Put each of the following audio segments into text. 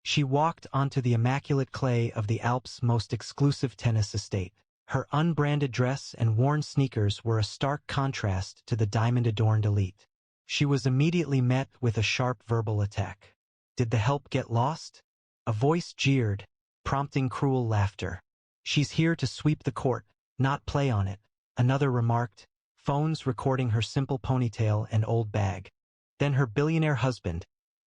She walked onto the immaculate clay of the Alps' most exclusive tennis estate. Her unbranded dress and worn sneakers were a stark contrast to the diamond-adorned elite. She was immediately met with a sharp verbal attack. Did the help get lost? A voice jeered, prompting cruel laughter. She's here to sweep the court, not play on it, another remarked, phones recording her simple ponytail and old bag. Then her billionaire husband,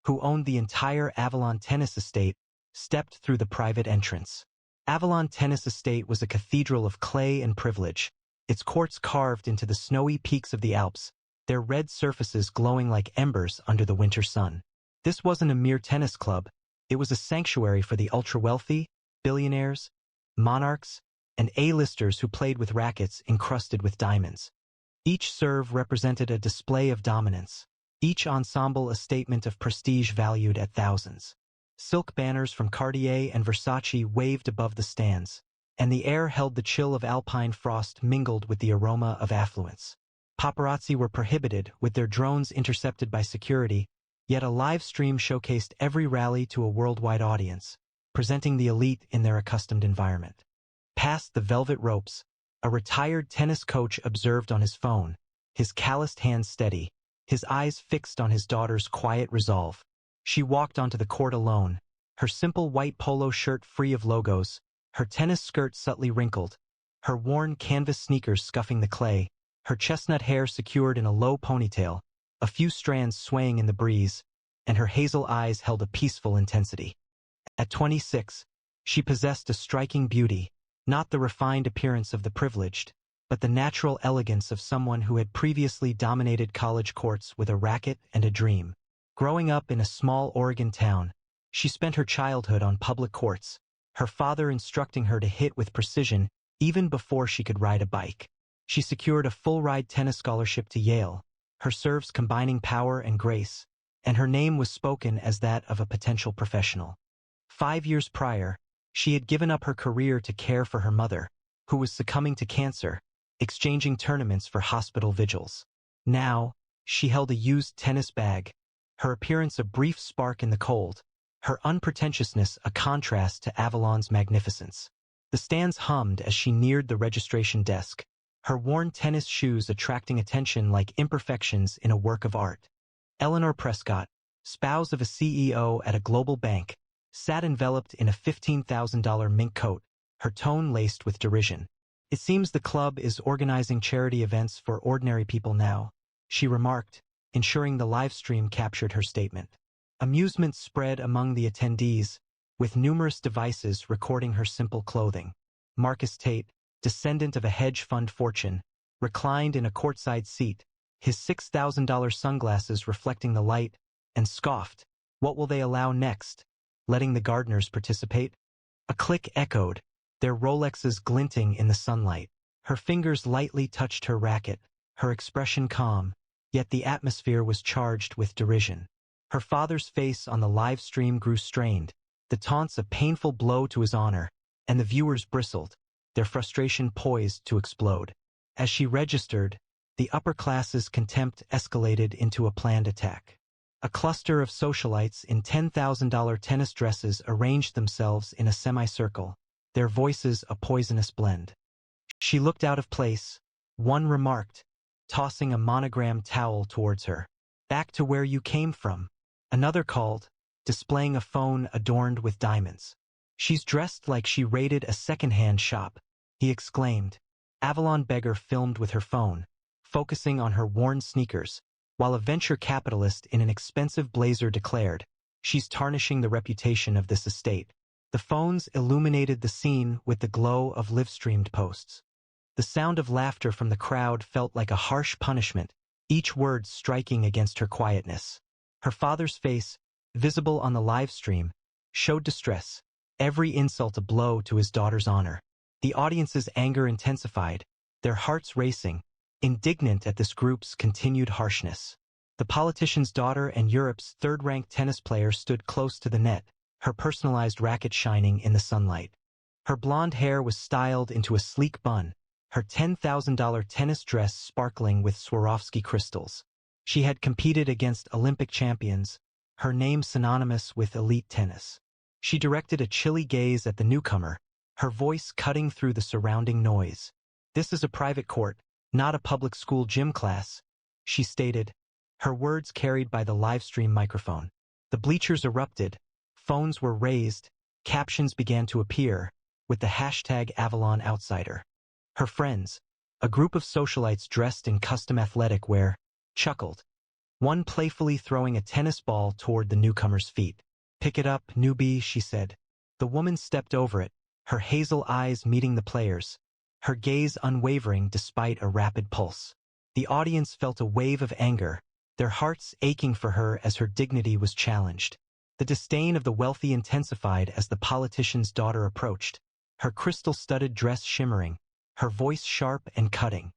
who owned the entire Avalon Tennis Estate, stepped through the private entrance. Avalon Tennis Estate was a cathedral of clay and privilege, its courts carved into the snowy peaks of the Alps, their red surfaces glowing like embers under the winter sun. This wasn't a mere tennis club, it was a sanctuary for the ultra-wealthy, billionaires, monarchs, and A-listers who played with rackets encrusted with diamonds. Each serve represented a display of dominance, each ensemble a statement of prestige valued at thousands. Silk banners from Cartier and Versace waved above the stands, and the air held the chill of alpine frost mingled with the aroma of affluence. Paparazzi were prohibited, with their drones intercepted by security, yet a live stream showcased every rally to a worldwide audience, presenting the elite in their accustomed environment. Past the velvet ropes, a retired tennis coach observed on his phone, his calloused hands steady, his eyes fixed on his daughter's quiet resolve. She walked onto the court alone, her simple white polo shirt free of logos, her tennis skirt subtly wrinkled, her worn canvas sneakers scuffing the clay, her chestnut hair secured in a low ponytail, a few strands swaying in the breeze, and her hazel eyes held a peaceful intensity. At 26, she possessed a striking beauty, not the refined appearance of the privileged, but the natural elegance of someone who had previously dominated college courts with a racket and a dream. Growing up in a small Oregon town, she spent her childhood on public courts, her father instructing her to hit with precision even before she could ride a bike. She secured a full-ride tennis scholarship to Yale, her serves combining power and grace, and her name was spoken as that of a potential professional. 5 years prior, she had given up her career to care for her mother, who was succumbing to cancer, exchanging tournaments for hospital vigils. Now, she held a used tennis bag, her appearance a brief spark in the cold, her unpretentiousness a contrast to Avalon's magnificence. The stands hummed as she neared the registration desk, her worn tennis shoes attracting attention like imperfections in a work of art. Eleanor Prescott, spouse of a CEO at a global bank, sat enveloped in a $15,000 mink coat, her tone laced with derision. "It seems the club is organizing charity events for ordinary people now," she remarked, ensuring the live stream captured her statement. Amusement spread among the attendees, with numerous devices recording her simple clothing. Marcus Tate, descendant of a hedge fund fortune, reclined in a courtside seat, his $6,000 sunglasses reflecting the light, and scoffed, "What will they allow next? Letting the gardeners participate?" A click echoed, their Rolexes glinting in the sunlight. Her fingers lightly touched her racket, her expression calm, yet the atmosphere was charged with derision. Her father's face on the live stream grew strained, the taunts a painful blow to his honor, and the viewers bristled, their frustration poised to explode. As she registered, the upper class's contempt escalated into a planned attack. A cluster of socialites in $10,000 tennis dresses arranged themselves in a semicircle, their voices a poisonous blend. She looked out of place, one remarked, tossing a monogrammed towel towards her. "Back to where you came from," another called, displaying a phone adorned with diamonds. "She's dressed like she raided a second-hand shop," he exclaimed. Avalon Beggar filmed with her phone, focusing on her worn sneakers, while a venture capitalist in an expensive blazer declared, "She's tarnishing the reputation of this estate." The phones illuminated the scene with the glow of live-streamed posts. The sound of laughter from the crowd felt like a harsh punishment, each word striking against her quietness. Her father's face, visible on the live stream, showed distress, every insult a blow to his daughter's honor. The audience's anger intensified, their hearts racing, indignant at this group's continued harshness. The politician's daughter and Europe's third-ranked tennis player stood close to the net, her personalized racket shining in the sunlight. Her blonde hair was styled into a sleek bun, her $10,000 tennis dress sparkling with Swarovski crystals. She had competed against Olympic champions, her name synonymous with elite tennis. She directed a chilly gaze at the newcomer, her voice cutting through the surrounding noise. "This is a private court, not a public school gym class," she stated, her words carried by the livestream microphone. The bleachers erupted, phones were raised, captions began to appear, with the hashtag Avalon Outsider. Her friends, a group of socialites dressed in custom athletic wear, chuckled, one playfully throwing a tennis ball toward the newcomer's feet. "Pick it up, newbie," she said. The woman stepped over it, her hazel eyes meeting the players, her gaze unwavering despite a rapid pulse. The audience felt a wave of anger, their hearts aching for her as her dignity was challenged. The disdain of the wealthy intensified as the politician's daughter approached, her crystal-studded dress shimmering, her voice sharp and cutting.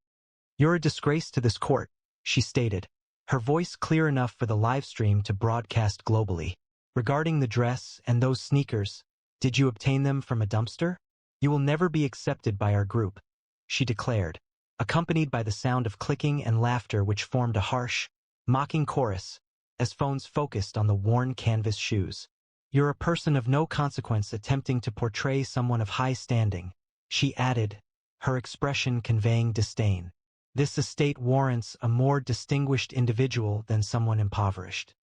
"You're a disgrace to this court," she stated, her voice clear enough for the live stream to broadcast globally. "Regarding the dress and those sneakers, did you obtain them from a dumpster? You will never be accepted by our group," she declared, accompanied by the sound of clicking and laughter which formed a harsh, mocking chorus as phones focused on the worn canvas shoes. "You're a person of no consequence attempting to portray someone of high standing," she added, her expression conveying disdain. "This estate warrants a more distinguished individual than someone impoverished."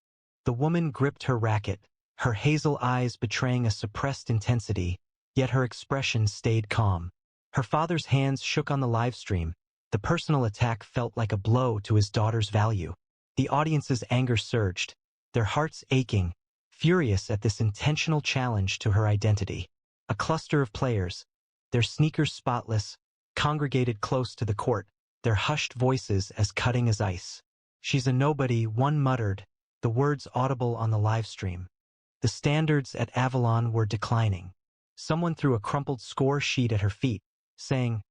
The woman gripped her racket, her hazel eyes betraying a suppressed intensity, yet her expression stayed calm. Her father's hands shook on the live stream. The personal attack felt like a blow to his daughter's value. The audience's anger surged, their hearts aching, furious at this intentional challenge to her identity. A cluster of players, their sneakers spotless, congregated close to the court, their hushed voices as cutting as ice. "She's a nobody," one muttered, the words audible on the live stream. The standards at Avalon were declining. Someone threw a crumpled score sheet at her feet, saying,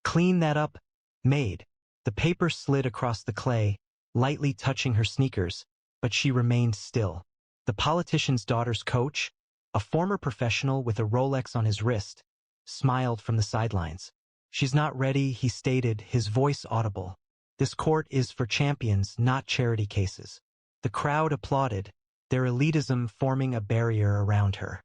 "Clean that up, maid." The paper slid across the clay, lightly touching her sneakers, but she remained still. The politician's daughter's coach, a former professional with a Rolex on his wrist, smiled from the sidelines. "She's not ready," he stated, his voice audible. "This court is for champions, not charity cases." The crowd applauded, their elitism forming a barrier around her.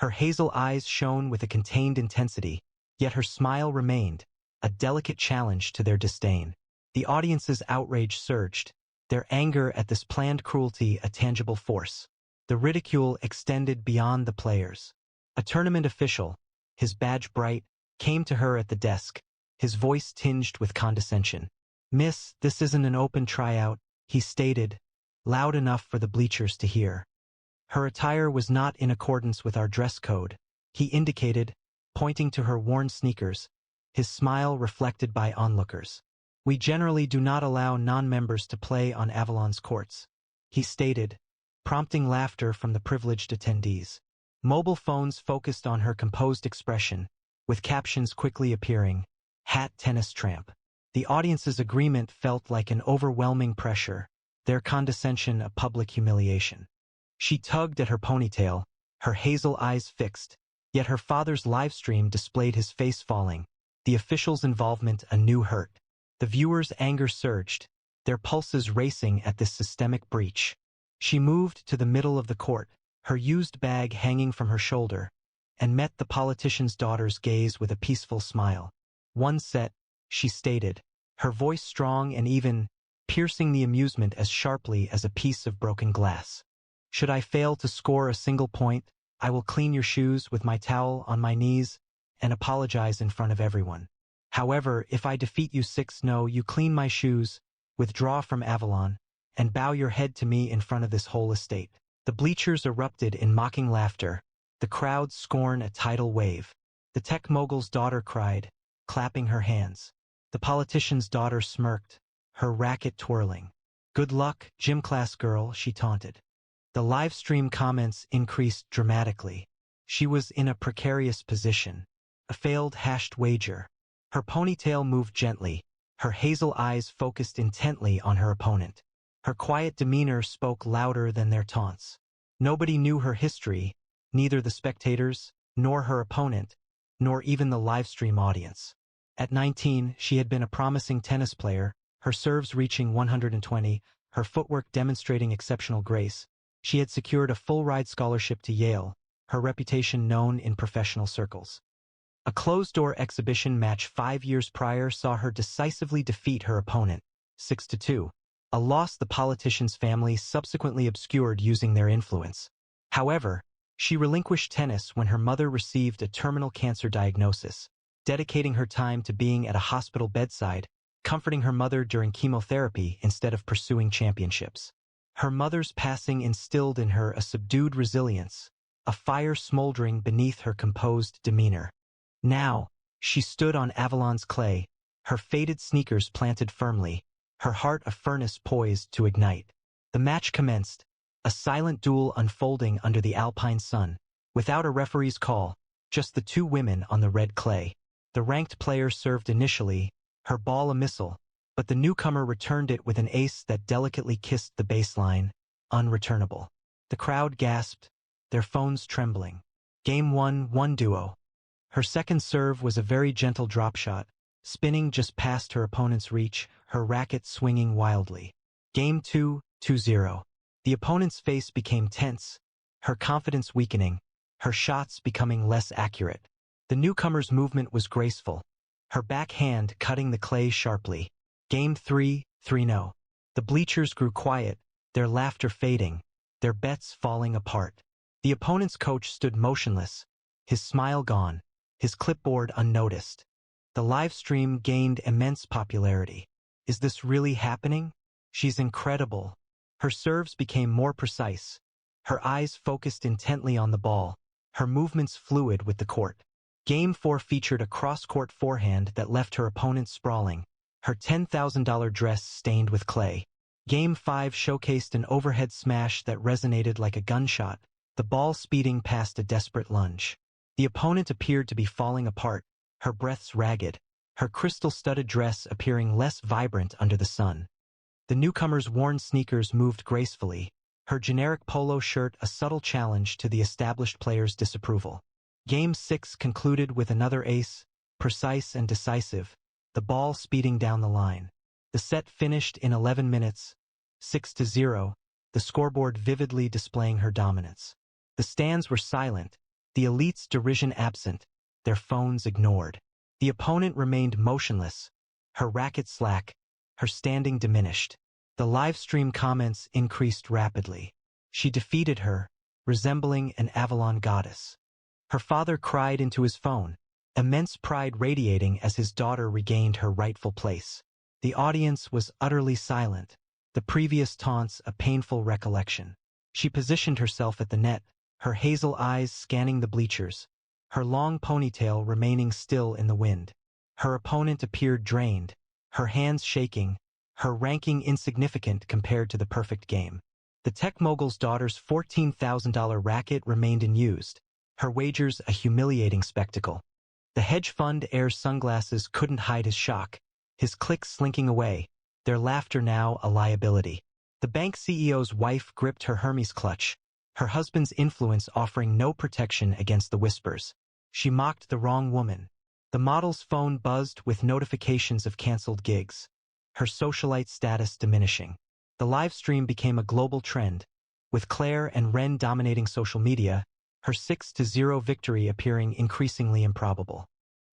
Her hazel eyes shone with a contained intensity, yet her smile remained, a delicate challenge to their disdain. The audience's outrage surged, their anger at this planned cruelty a tangible force. The ridicule extended beyond the players. A tournament official, his badge bright, came to her at the desk, his voice tinged with condescension. "Miss, this isn't an open tryout," he stated, loud enough for the bleachers to hear. "Her attire was not in accordance with our dress code," he indicated, pointing to her worn sneakers, his smile reflected by onlookers. "We generally do not allow non-members to play on Avalon's courts," he stated, prompting laughter from the privileged attendees. Mobile phones focused on her composed expression, with captions quickly appearing, "Hat tennis tramp." The audience's agreement felt like an overwhelming pressure, their condescension a public humiliation. She tugged at her ponytail, her hazel eyes fixed, yet her father's live stream displayed his face falling, the official's involvement a new hurt. The viewers' anger surged, their pulses racing at this systemic breach. She moved to the middle of the court, her used bag hanging from her shoulder, and met the politician's daughter's gaze with a peaceful smile. "One set," she stated, her voice strong and even, piercing the amusement as sharply as a piece of broken glass. "Should I fail to score a single point, I will clean your shoes with my towel on my knees and apologize in front of everyone. However, if I defeat you 6-0, you clean my shoes, withdraw from Avalon, and bow your head to me in front of this whole estate." The bleachers erupted in mocking laughter, the crowd scorn a tidal wave. The tech mogul's daughter cried, clapping her hands. The politician's daughter smirked, her racket twirling. "Good luck, gym class girl," she taunted. The live stream comments increased dramatically. She was in a precarious position, a failed hashed wager. Her ponytail moved gently, her hazel eyes focused intently on her opponent. Her quiet demeanor spoke louder than their taunts. Nobody knew her history, neither the spectators, nor her opponent, nor even the livestream audience. At 19, she had been a promising tennis player, her serves reaching 120, her footwork demonstrating exceptional grace. She had secured a full-ride scholarship to Yale, her reputation known in professional circles. A closed-door exhibition match 5 years prior saw her decisively defeat her opponent, 6-2, a loss the politician's family subsequently obscured using their influence. However, she relinquished tennis when her mother received a terminal cancer diagnosis, dedicating her time to being at a hospital bedside, comforting her mother during chemotherapy instead of pursuing championships. Her mother's passing instilled in her a subdued resilience, a fire smoldering beneath her composed demeanor. Now, she stood on Avalon's clay, her faded sneakers planted firmly, her heart a furnace poised to ignite. The match commenced, a silent duel unfolding under the alpine sun, without a referee's call, just the two women on the red clay. The ranked player served initially, her ball a missile, but the newcomer returned it with an ace that delicately kissed the baseline, unreturnable. The crowd gasped, their phones trembling. Game 1 duo. Her second serve was a very gentle drop shot, spinning just past her opponent's reach, her racket swinging wildly. Game 2 2-0. The opponent's face became tense, her confidence weakening, her shots becoming less accurate. The newcomer's movement was graceful, her backhand cutting the clay sharply. Game 3 3-0. The bleachers grew quiet, their laughter fading, their bets falling apart. The opponent's coach stood motionless, his smile gone, his clipboard unnoticed. The live stream gained immense popularity. Is this really happening? She's incredible. Her serves became more precise, her eyes focused intently on the ball, her movements fluid with the court. Game 4 featured a cross-court forehand that left her opponent sprawling, her $10,000 dress stained with clay. Game 5 showcased an overhead smash that resonated like a gunshot, the ball speeding past a desperate lunge. The opponent appeared to be falling apart, her breaths ragged, her crystal-studded dress appearing less vibrant under the sun. The newcomer's worn sneakers moved gracefully, her generic polo shirt a subtle challenge to the established player's disapproval. Game 6 concluded with another ace, precise and decisive, the ball speeding down the line. The set finished in 11 minutes, 6-0, the scoreboard vividly displaying her dominance. The stands were silent, the elite's derision absent, their phones ignored. The opponent remained motionless, her racket slack, her standing diminished. The live stream comments increased rapidly. She defeated her, resembling an Avalon goddess. Her father cried into his phone, immense pride radiating as his daughter regained her rightful place. The audience was utterly silent, the previous taunts a painful recollection. She positioned herself at the net, her hazel eyes scanning the bleachers, her long ponytail remaining still in the wind. Her opponent appeared drained, her hands shaking, her ranking insignificant compared to the perfect game. The tech mogul's daughter's $14,000 racket remained unused, her wagers a humiliating spectacle. The hedge fund heir's sunglasses couldn't hide his shock, his cliques slinking away, their laughter now a liability. The bank CEO's wife gripped her Hermes clutch, her husband's influence offering no protection against the whispers. She mocked the wrong woman. The model's phone buzzed with notifications of canceled gigs, her socialite status diminishing. The live stream became a global trend, with Claire and Ren dominating social media, her 6-0 victory appearing increasingly improbable.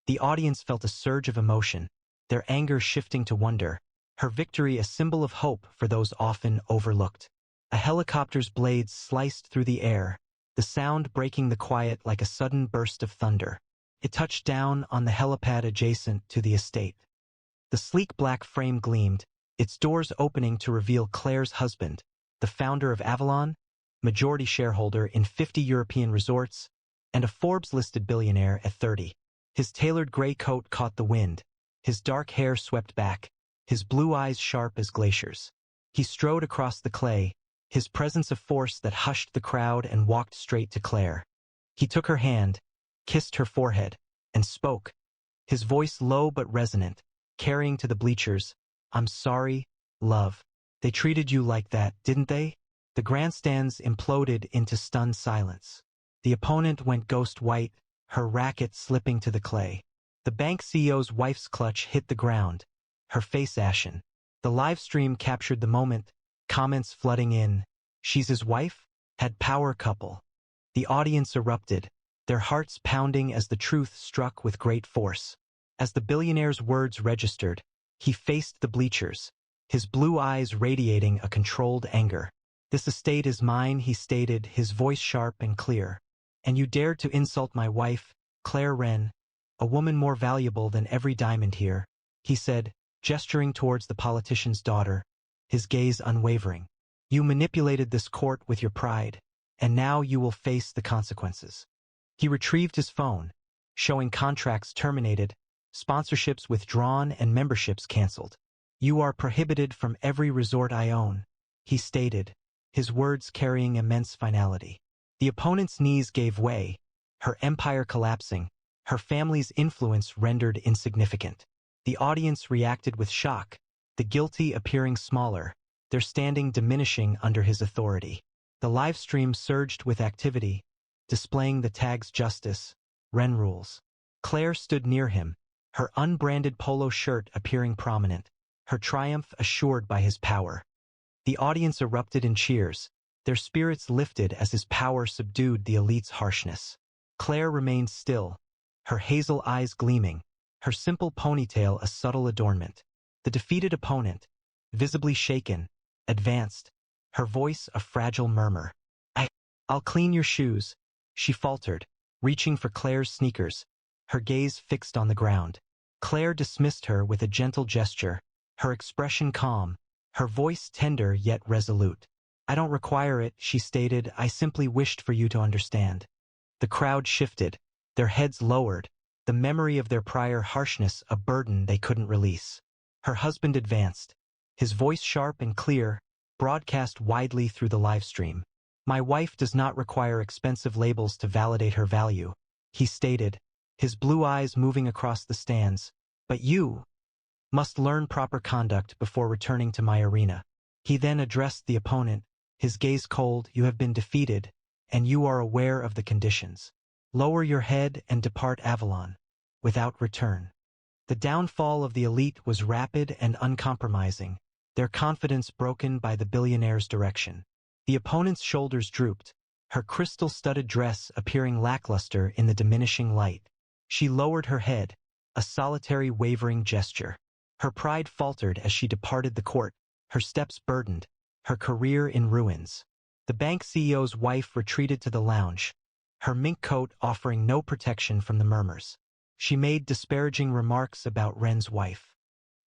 The audience felt a surge of emotion, their anger shifting to wonder, her victory a symbol of hope for those often overlooked. A helicopter's blades sliced through the air, the sound breaking the quiet like a sudden burst of thunder. It touched down on the helipad adjacent to the estate. The sleek black frame gleamed, its doors opening to reveal Claire's husband, the founder of Avalon, majority shareholder in 50 European resorts, and a Forbes-listed billionaire at 30. His tailored gray coat caught the wind, his dark hair swept back, his blue eyes sharp as glaciers. He strode across the clay, his presence a force that hushed the crowd and walked straight to Claire. He took her hand, kissed her forehead, and spoke, his voice low but resonant, carrying to the bleachers, "I'm sorry, love. They treated you like that, didn't they?" The grandstands imploded into stunned silence. The opponent went ghost white, her racket slipping to the clay. The bank CEO's wife's clutch hit the ground, her face ashen. The live stream captured the moment, comments flooding in. "She's his wife? Had power couple." The audience erupted, their hearts pounding as the truth struck with great force. As the billionaire's words registered, he faced the bleachers, his blue eyes radiating a controlled anger. "This estate is mine," he stated, his voice sharp and clear. "And you dared to insult my wife, Claire Wren, a woman more valuable than every diamond here," he said, gesturing towards the politician's daughter, his gaze unwavering. "You manipulated this court with your pride, and now you will face the consequences." He retrieved his phone, showing contracts terminated, sponsorships withdrawn, and memberships canceled. "You are prohibited from every resort I own," he stated, his words carrying immense finality. The opponent's knees gave way, her empire collapsing, her family's influence rendered insignificant. The audience reacted with shock, the guilty appearing smaller, their standing diminishing under his authority. The live stream surged with activity, displaying the tags "Justice, Wren Rules." Claire stood near him, her unbranded polo shirt appearing prominent, her triumph assured by his power. The audience erupted in cheers, their spirits lifted as his power subdued the elite's harshness. Claire remained still, her hazel eyes gleaming, her simple ponytail a subtle adornment. The defeated opponent, visibly shaken, advanced, her voice a fragile murmur. "I'll clean your shoes," she faltered, reaching for Claire's sneakers, her gaze fixed on the ground. Claire dismissed her with a gentle gesture, her expression calm, her voice tender yet resolute. "I don't require it," she stated, "I simply wished for you to understand." The crowd shifted, their heads lowered, the memory of their prior harshness a burden they couldn't release. Her husband advanced, his voice sharp and clear, broadcast widely through the live stream. "My wife does not require expensive labels to validate her value," he stated, his blue eyes moving across the stands. "But you must learn proper conduct before returning to my arena." He then addressed the opponent, his gaze cold. "You have been defeated, and you are aware of the conditions. Lower your head and depart Avalon, without return." The downfall of the elite was rapid and uncompromising, their confidence broken by the billionaire's direction. The opponent's shoulders drooped, her crystal-studded dress appearing lackluster in the diminishing light. She lowered her head, a solitary wavering gesture. Her pride faltered as she departed the court, her steps burdened, her career in ruins. The bank CEO's wife retreated to the lounge, her mink coat offering no protection from the murmurs. She made disparaging remarks about Wren's wife.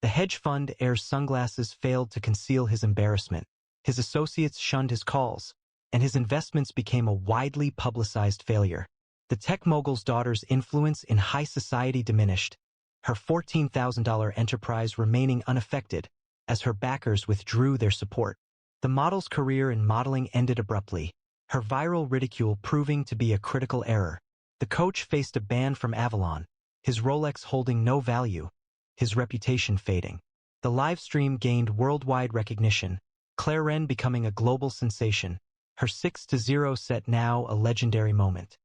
The hedge fund heir's sunglasses failed to conceal his embarrassment. His associates shunned his calls, and his investments became a widely publicized failure. The tech mogul's daughter's influence in high society diminished, her $14,000 enterprise remaining unaffected as her backers withdrew their support. The model's career in modeling ended abruptly, her viral ridicule proving to be a critical error. The coach faced a ban from Avalon, his Rolex holding no value, his reputation fading. The live stream gained worldwide recognition, Claire Wren becoming a global sensation, her 6-0 set now a legendary moment.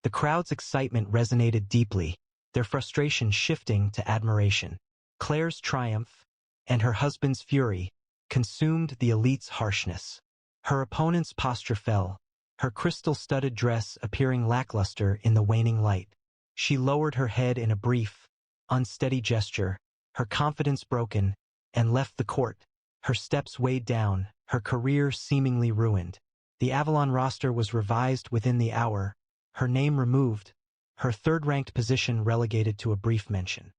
The crowd's excitement resonated deeply, their frustration shifting to admiration. Claire's triumph, and her husband's fury, consumed the elite's harshness. Her opponent's posture fell, her crystal-studded dress appearing lackluster in the waning light. She lowered her head in a brief, unsteady gesture, her confidence broken, and left the court, her steps weighed down, her career seemingly ruined. The Avalon roster was revised within the hour, her name removed, her third-ranked position relegated to a brief mention.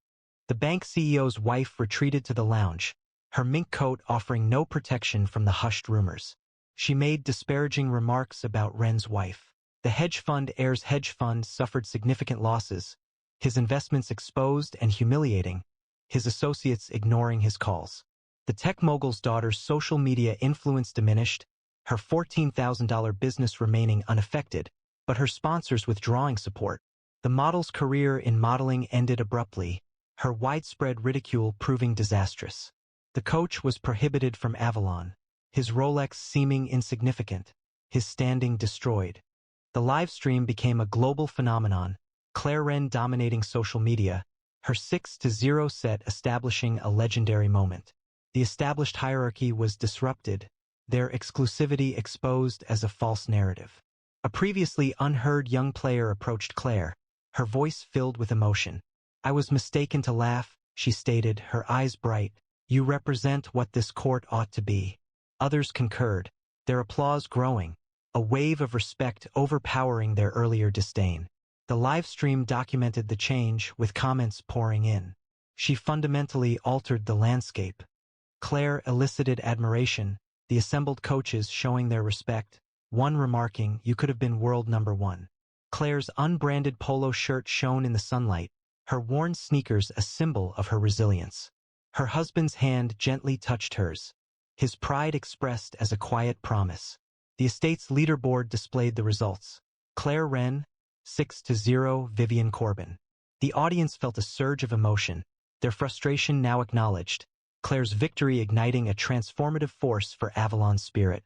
The bank CEO's wife retreated to the lounge, her mink coat offering no protection from the hushed rumors. She made disparaging remarks about Wren's wife. The hedge fund heir's hedge fund suffered significant losses, his investments exposed and humiliating, his associates ignoring his calls. The tech mogul's daughter's social media influence diminished, her $14,000 business remaining unaffected, but her sponsors withdrawing support. The model's career in modeling ended abruptly, her widespread ridicule proving disastrous. The coach was prohibited from Avalon, his Rolex seeming insignificant, his standing destroyed. The live stream became a global phenomenon, Claire Wren dominating social media, her 6-0 set establishing a legendary moment. The established hierarchy was disrupted, their exclusivity exposed as a false narrative. A previously unheard young player approached Claire, her voice filled with emotion. "I was mistaken to laugh," she stated, her eyes bright. "You represent what this court ought to be." Others concurred, their applause growing, a wave of respect overpowering their earlier disdain. The live stream documented the change, with comments pouring in. "She fundamentally altered the landscape." Claire elicited admiration, the assembled coaches showing their respect, one remarking, "You could have been world number one." Claire's unbranded polo shirt shone in the sunlight, her worn sneakers a symbol of her resilience. Her husband's hand gently touched hers, his pride expressed as a quiet promise. The estate's leaderboard displayed the results. Claire Wren, 6-0 Vivian Corbin. The audience felt a surge of emotion, their frustration now acknowledged, Claire's victory igniting a transformative force for Avalon's spirit.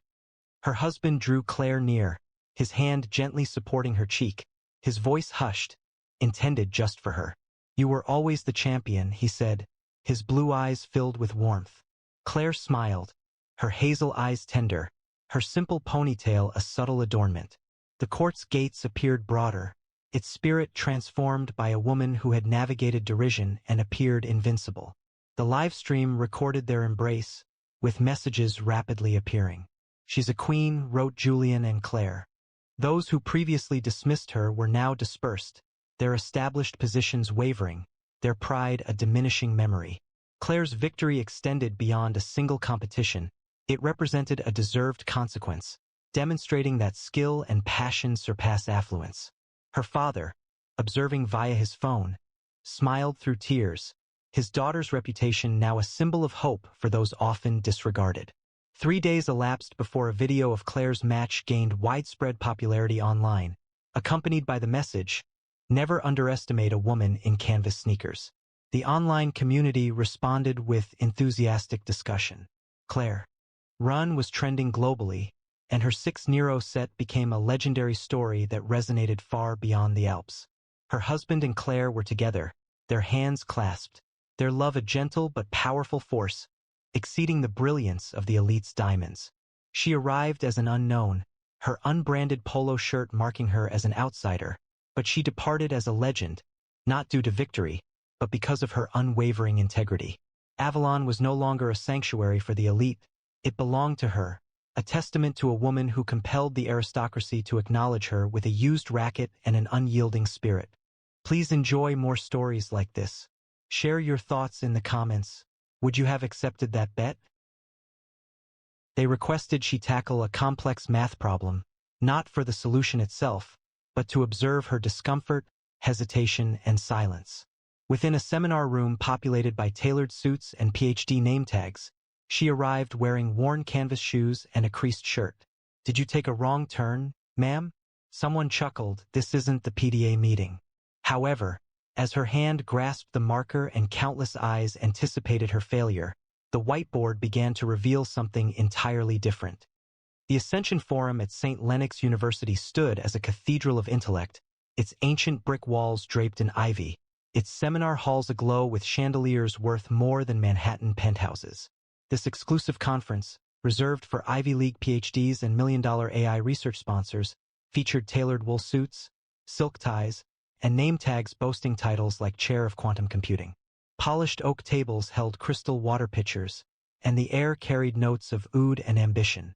Her husband drew Claire near, his hand gently supporting her cheek, his voice hushed, intended just for her. "You were always the champion," he said, his blue eyes filled with warmth. Claire smiled, her hazel eyes tender, her simple ponytail a subtle adornment. The court's gates appeared broader, its spirit transformed by a woman who had navigated derision and appeared invincible. The live stream recorded their embrace, with messages rapidly appearing. "She's a queen," wrote Julian and Claire. Those who previously dismissed her were now dispersed, their established positions wavering, their pride a diminishing memory. Claire's victory extended beyond a single competition. It represented a deserved consequence, demonstrating that skill and passion surpass affluence. Her father, observing via his phone, smiled through tears, his daughter's reputation now a symbol of hope for those often disregarded. 3 days elapsed before a video of Claire's match gained widespread popularity online, accompanied by the message, "Never underestimate a woman in canvas sneakers." The online community responded with enthusiastic discussion. Claire Run was trending globally, and her 6-0 set became a legendary story that resonated far beyond the Alps. Her husband and Claire were together, their hands clasped, their love a gentle but powerful force, exceeding the brilliance of the elite's diamonds. She arrived as an unknown, her unbranded polo shirt marking her as an outsider, but she departed as a legend, not due to victory, but because of her unwavering integrity. Avalon was no longer a sanctuary for the elite, it belonged to her, a testament to a woman who compelled the aristocracy to acknowledge her with a used racket and an unyielding spirit. Please enjoy more stories like this. Share your thoughts in the comments. Would you have accepted that bet? They requested she tackle a complex math problem, not for the solution itself, but to observe her discomfort, hesitation, and silence. Within a seminar room populated by tailored suits and PhD name tags, she arrived wearing worn canvas shoes and a creased shirt. "Did you take a wrong turn, ma'am?" Someone chuckled, "This isn't the PDA meeting." However, as her hand grasped the marker and countless eyes anticipated her failure, the whiteboard began to reveal something entirely different. The Ascension Forum at St. Lennox University stood as a cathedral of intellect, its ancient brick walls draped in ivy, its seminar halls aglow with chandeliers worth more than Manhattan penthouses. This exclusive conference, reserved for Ivy League PhDs and million-dollar AI research sponsors, featured tailored wool suits, silk ties, and name tags boasting titles like Chair of Quantum Computing. Polished oak tables held crystal water pitchers, and the air carried notes of oud and ambition.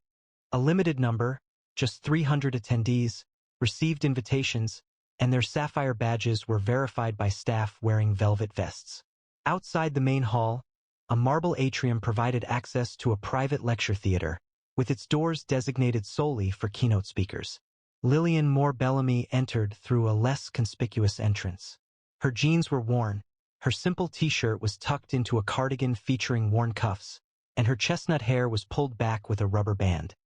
A limited number, just 300 attendees, received invitations, and their sapphire badges were verified by staff wearing velvet vests. Outside the main hall, a marble atrium provided access to a private lecture theater, with its doors designated solely for keynote speakers. Lillian Moore Bellamy entered through a less conspicuous entrance. Her jeans were worn, her simple t-shirt was tucked into a cardigan featuring worn cuffs, and her chestnut hair was pulled back with a rubber band.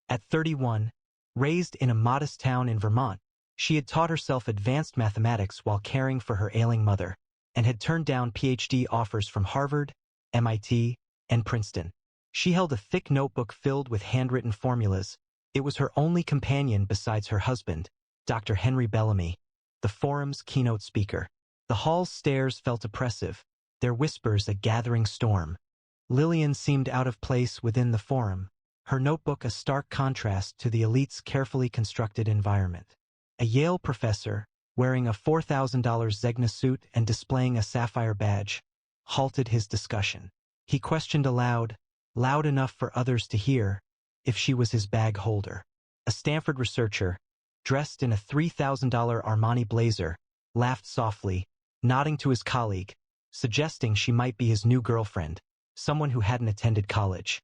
At 31, raised in a modest town in Vermont, she had taught herself advanced mathematics while caring for her ailing mother, and had turned down PhD offers from Harvard, MIT, and Princeton. She held a thick notebook filled with handwritten formulas. It was her only companion besides her husband, Dr. Henry Bellamy, the forum's keynote speaker. The hall's stairs felt oppressive, their whispers a gathering storm. Lillian seemed out of place within the forum, her notebook a stark contrast to the elite's carefully constructed environment. A Yale professor, wearing a $4,000 Zegna suit and displaying a sapphire badge, halted his discussion. He questioned aloud, loud enough for others to hear, if she was his bag holder. A Stanford researcher, dressed in a $3,000 Armani blazer, laughed softly, nodding to his colleague, suggesting she might be his new girlfriend, someone who hadn't attended college.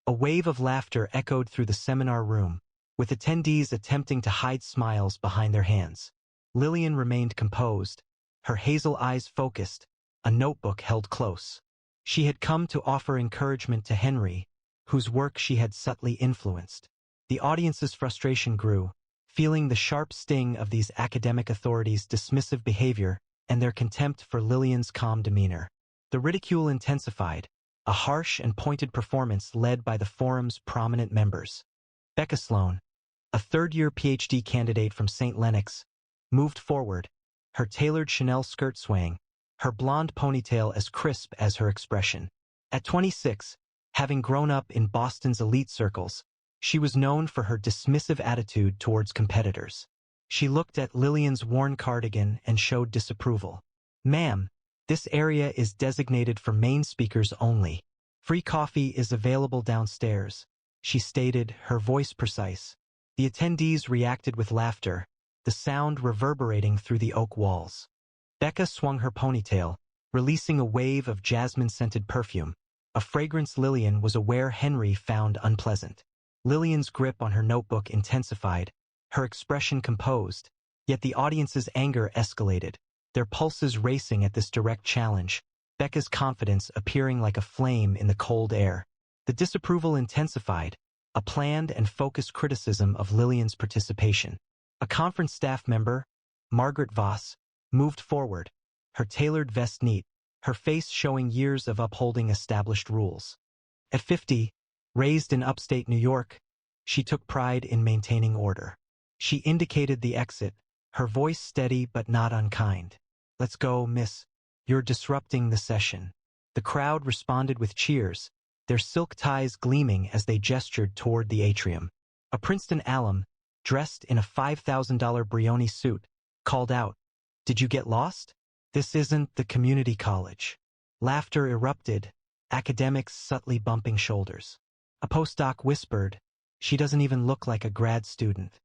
A wave of laughter echoed through the seminar room, with attendees attempting to hide smiles behind their hands. Lillian remained composed, her hazel eyes focused, a notebook held close. She had come to offer encouragement to Henry, whose work she had subtly influenced. The audience's frustration grew, feeling the sharp sting of these academic authorities' dismissive behavior and their contempt for Lillian's calm demeanor. The ridicule intensified, a harsh and pointed performance led by the forum's prominent members. Becca Sloan, a third-year PhD candidate from St. Lennox, moved forward, her tailored Chanel skirt swaying, her blonde ponytail as crisp as her expression. At 26, having grown up in Boston's elite circles, she was known for her dismissive attitude towards competitors. She looked at Lillian's worn cardigan and showed disapproval. "Ma'am, this area is designated for main speakers only. Free coffee is available downstairs," she stated, her voice precise. The attendees reacted with laughter, the sound reverberating through the oak walls. Becca swung her ponytail, releasing a wave of jasmine-scented perfume, a fragrance Lillian was aware Henry found unpleasant. Lillian's grip on her notebook intensified, her expression composed, yet the audience's anger escalated, their pulses racing at this direct challenge, Becca's confidence appearing like a flame in the cold air. The disapproval intensified, a planned and focused criticism of Lillian's participation. A conference staff member, Margaret Voss, moved forward, her tailored vest neat, her face showing years of upholding established rules. At 50, raised in upstate New York, she took pride in maintaining order. She indicated the exit, her voice steady but not unkind. "Let's go, miss. You're disrupting the session." The crowd responded with cheers, their silk ties gleaming as they gestured toward the atrium. A Princeton alum, dressed in a $5,000 Brioni suit, called out, "Did you get lost? This isn't the community college." Laughter erupted, academics subtly bumping shoulders. A postdoc whispered, "She doesn't even look like a grad student."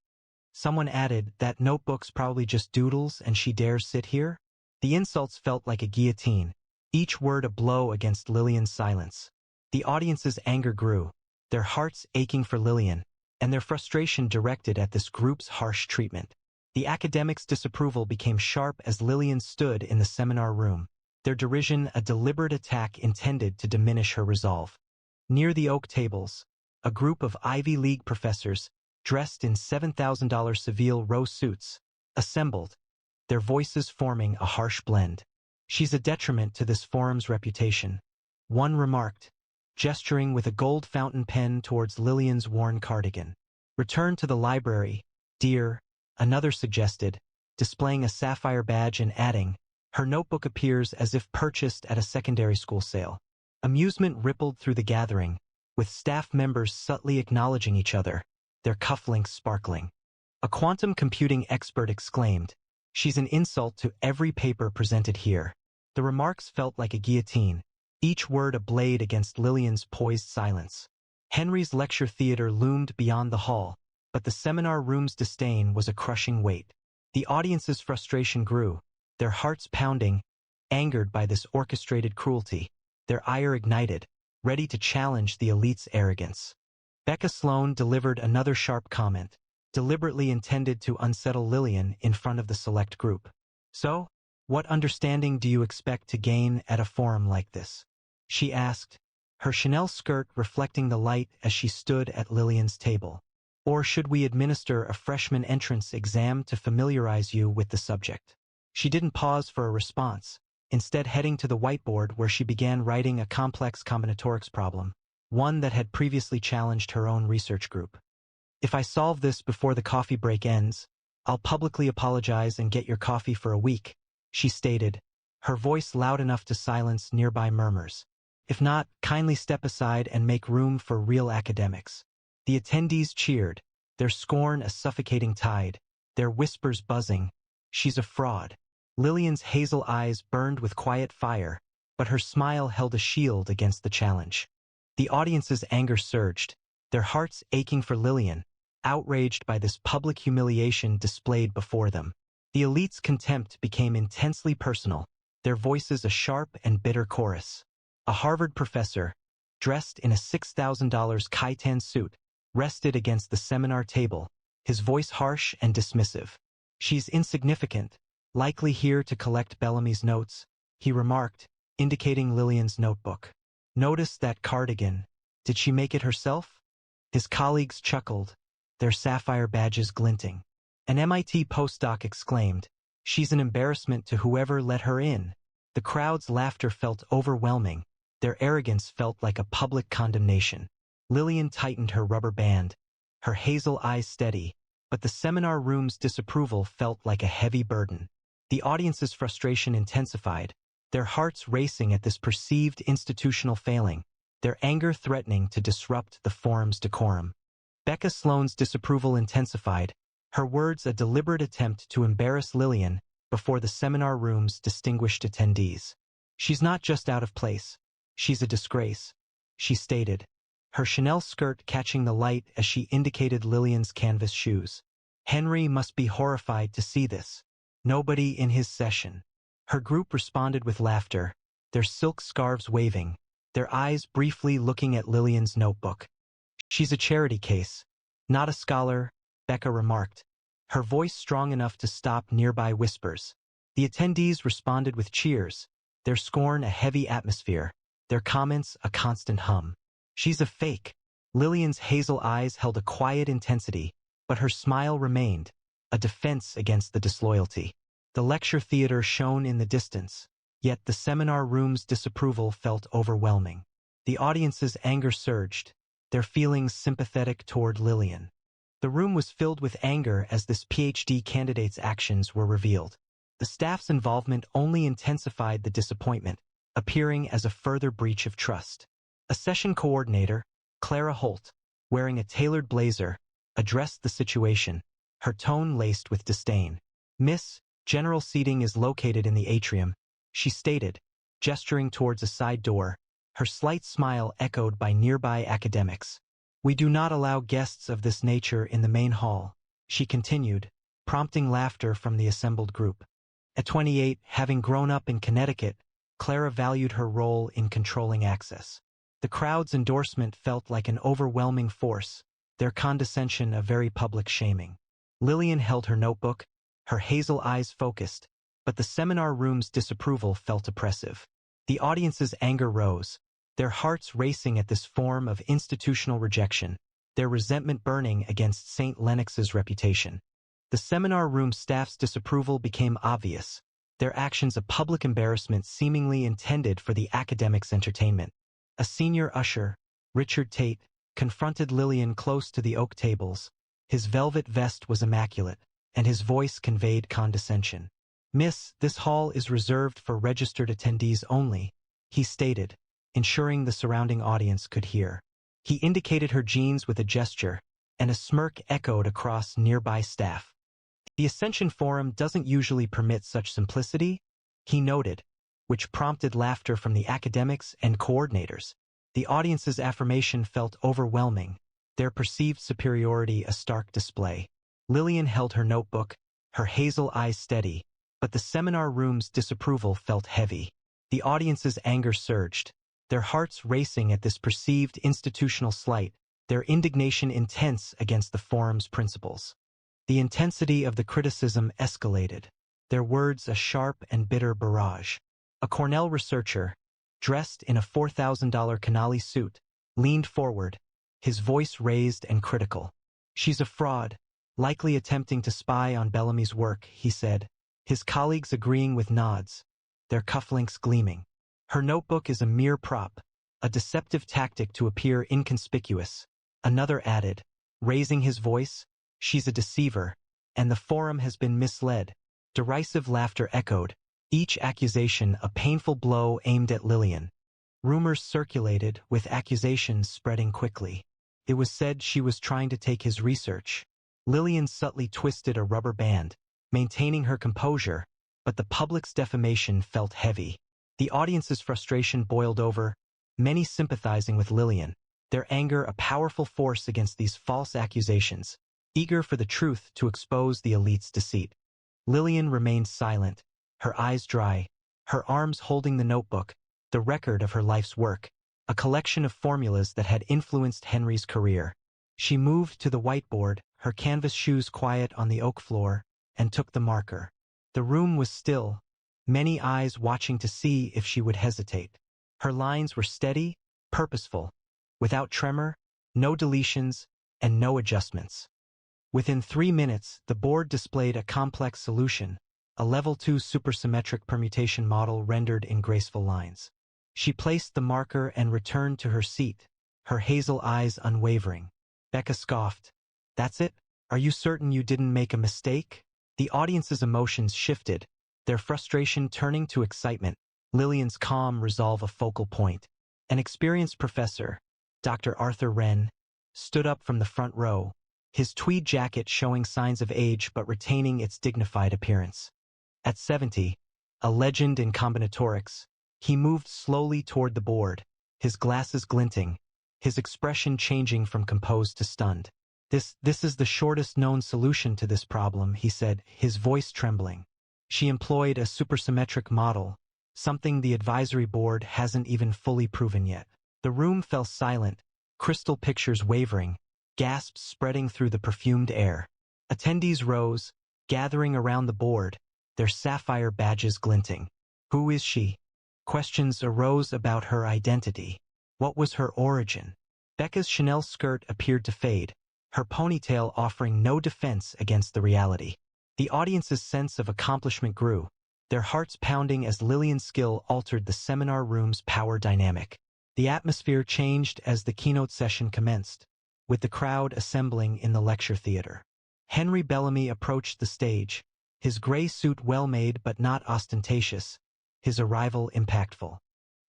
Someone added, "That notebook's probably just doodles and she dares sit here?" The insults felt like a guillotine, each word a blow against Lillian's silence. The audience's anger grew, their hearts aching for Lillian, and their frustration directed at this group's harsh treatment. The academics' disapproval became sharp as Lillian stood in the seminar room, their derision a deliberate attack intended to diminish her resolve. Near the oak tables, a group of Ivy League professors, dressed in $7,000 Seville Row suits, assembled, their voices forming a harsh blend. "She's a detriment to this forum's reputation," one remarked, gesturing with a gold fountain pen towards Lillian's worn cardigan. "Return to the library, dear," another suggested, displaying a sapphire badge and adding, "Her notebook appears as if purchased at a secondary school sale." Amusement rippled through the gathering, with staff members subtly acknowledging each other, their cufflinks sparkling. A quantum computing expert exclaimed, "She's an insult to every paper presented here." The remarks felt like a guillotine, each word a blade against Lillian's poised silence. Henry's lecture theater loomed beyond the hall, but the seminar room's disdain was a crushing weight. The audience's frustration grew, their hearts pounding, angered by this orchestrated cruelty, their ire ignited, ready to challenge the elite's arrogance. Becca Sloan delivered another sharp comment, deliberately intended to unsettle Lillian in front of the select group. "So, what understanding do you expect to gain at a forum like this?" she asked, her Chanel skirt reflecting the light as she stood at Lillian's table. "Or should we administer a freshman entrance exam to familiarize you with the subject?" She didn't pause for a response, instead heading to the whiteboard where she began writing a complex combinatorics problem, one that had previously challenged her own research group. "If I solve this before the coffee break ends, I'll publicly apologize and get your coffee for a week," she stated, her voice loud enough to silence nearby murmurs. "If not, kindly step aside and make room for real academics." The attendees cheered, their scorn a suffocating tide, their whispers buzzing. She's a fraud. Lillian's hazel eyes burned with quiet fire, but her smile held a shield against the challenge. The audience's anger surged, their hearts aching for Lillian, outraged by this public humiliation displayed before them. The elite's contempt became intensely personal, their voices a sharp and bitter chorus. A Harvard professor, dressed in a $6,000 khitan suit, rested against the seminar table, his voice harsh and dismissive. She's insignificant, likely here to collect Bellamy's notes, he remarked, indicating Lillian's notebook. Notice that cardigan. Did she make it herself? His colleagues chuckled, their sapphire badges glinting. An MIT postdoc exclaimed, "She's an embarrassment to whoever let her in." The crowd's laughter felt overwhelming. Their arrogance felt like a public condemnation. Lillian tightened her rubber band, her hazel eyes steady, but the seminar room's disapproval felt like a heavy burden. The audience's frustration intensified, their hearts racing at this perceived institutional failing, their anger threatening to disrupt the forum's decorum. Becca Sloan's disapproval intensified, her words a deliberate attempt to embarrass Lillian before the seminar room's distinguished attendees. "She's not just out of place. She's a disgrace," she stated, her Chanel skirt catching the light as she indicated Lillian's canvas shoes. "Henry must be horrified to see this. Nobody in his session." Her group responded with laughter, their silk scarves waving, their eyes briefly looking at Lillian's notebook. "She's a charity case, not a scholar," Becca remarked, her voice strong enough to stop nearby whispers. The attendees responded with cheers, their scorn a heavy atmosphere, their comments a constant hum. "She's a fake." Lillian's hazel eyes held a quiet intensity, but her smile remained, a defense against the disloyalty. The lecture theater shone in the distance, yet the seminar room's disapproval felt overwhelming. The audience's anger surged, their feelings sympathetic toward Lillian. The room was filled with anger as this PhD candidate's actions were revealed. The staff's involvement only intensified the disappointment, appearing as a further breach of trust. A session coordinator, Clara Holt, wearing a tailored blazer, addressed the situation, her tone laced with disdain. "Miss, general seating is located in the atrium," she stated, gesturing towards a side door, her slight smile echoed by nearby academics. "We do not allow guests of this nature in the main hall," she continued, prompting laughter from the assembled group. At 28, having grown up in Connecticut, Clara valued her role in controlling access. The crowd's endorsement felt like an overwhelming force, their condescension a very public shaming. Lillian held her notebook, her hazel eyes focused, but the seminar room's disapproval felt oppressive. The audience's anger rose, their hearts racing at this form of institutional rejection, their resentment burning against St. Lennox's reputation. The seminar room staff's disapproval became obvious, their actions a public embarrassment seemingly intended for the academics' entertainment. A senior usher, Richard Tate, confronted Lillian close to the oak tables. His velvet vest was immaculate, and his voice conveyed condescension. "Miss, this hall is reserved for registered attendees only," he stated, ensuring the surrounding audience could hear. He indicated her jeans with a gesture, and a smirk echoed across nearby staff. "The Ascension Forum doesn't usually permit such simplicity," he noted, which prompted laughter from the academics and coordinators. The audience's affirmation felt overwhelming, their perceived superiority a stark display. Lillian held her notebook, her hazel eyes steady, but the seminar room's disapproval felt heavy. The audience's anger surged, their hearts racing at this perceived institutional slight, their indignation intense against the forum's principles. The intensity of the criticism escalated, their words a sharp and bitter barrage. A Cornell researcher, dressed in a $4,000 Canali suit, leaned forward, his voice raised and critical. "She's a fraud, likely attempting to spy on Bellamy's work," he said, his colleagues agreeing with nods, their cufflinks gleaming. "Her notebook is a mere prop, a deceptive tactic to appear inconspicuous," another added, raising his voice. "She's a deceiver, and the forum has been misled." Derisive laughter echoed, each accusation a painful blow aimed at Lillian. Rumors circulated, with accusations spreading quickly. It was said she was trying to take his research. Lillian subtly twisted a rubber band, maintaining her composure, but the public's defamation felt heavy. The audience's frustration boiled over, many sympathizing with Lillian, their anger a powerful force against these false accusations, eager for the truth to expose the elite's deceit. Lillian remained silent, her eyes dry, her arms holding the notebook, the record of her life's work, a collection of formulas that had influenced Henry's career. She moved to the whiteboard, her canvas shoes quiet on the oak floor, and took the marker. The room was still, many eyes watching to see if she would hesitate. Her lines were steady, purposeful, without tremor, no deletions, and no adjustments. Within 3 minutes, the board displayed a complex solution, a level 2 supersymmetric permutation model rendered in graceful lines. She placed the marker and returned to her seat, her hazel eyes unwavering. Becca scoffed. "That's it? Are you certain you didn't make a mistake?" The audience's emotions shifted, their frustration turning to excitement, Lillian's calm resolve a focal point. An experienced professor, Dr. Arthur Wren, stood up from the front row, his tweed jacket showing signs of age but retaining its dignified appearance. At 70, a legend in combinatorics, he moved slowly toward the board, his glasses glinting, his expression changing from composed to stunned. This is the shortest known solution to this problem," he said, his voice trembling. "She employed a supersymmetric model, something the advisory board hasn't even fully proven yet." The room fell silent, crystal pictures wavering, gasps spreading through the perfumed air. Attendees rose, gathering around the board, their sapphire badges glinting. Who is she? Questions arose about her identity. What was her origin? Becca's Chanel skirt appeared to fade, her ponytail offering no defense against the reality. The audience's sense of accomplishment grew, their hearts pounding as Lillian's skill altered the seminar room's power dynamic. The atmosphere changed as the keynote session commenced, with the crowd assembling in the lecture theater. Henry Bellamy approached the stage, his gray suit well-made but not ostentatious, his arrival impactful.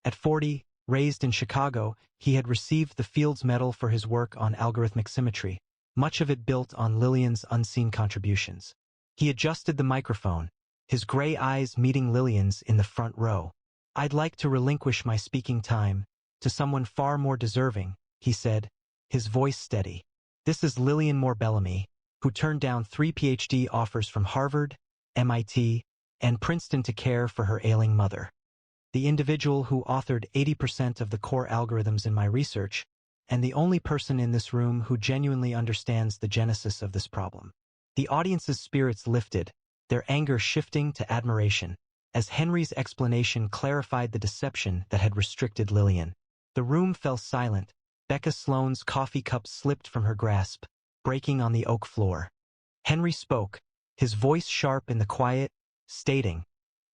At 40, raised in Chicago, he had received the Fields Medal for his work on algorithmic symmetry, much of it built on Lillian's unseen contributions. He adjusted the microphone, his gray eyes meeting Lillian's in the front row. "I'd like to relinquish my speaking time to someone far more deserving," he said, his voice steady. "This is Lillian Moore Bellamy, who turned down 3 PhD offers from Harvard, MIT, and Princeton to care for her ailing mother. The individual who authored 80% of the core algorithms in my research, and the only person in this room who genuinely understands the genesis of this problem." The audience's spirits lifted, their anger shifting to admiration, as Henry's explanation clarified the deception that had restricted Lillian. The room fell silent. Becca Sloane's coffee cup slipped from her grasp, breaking on the oak floor. Henry spoke, his voice sharp in the quiet, stating,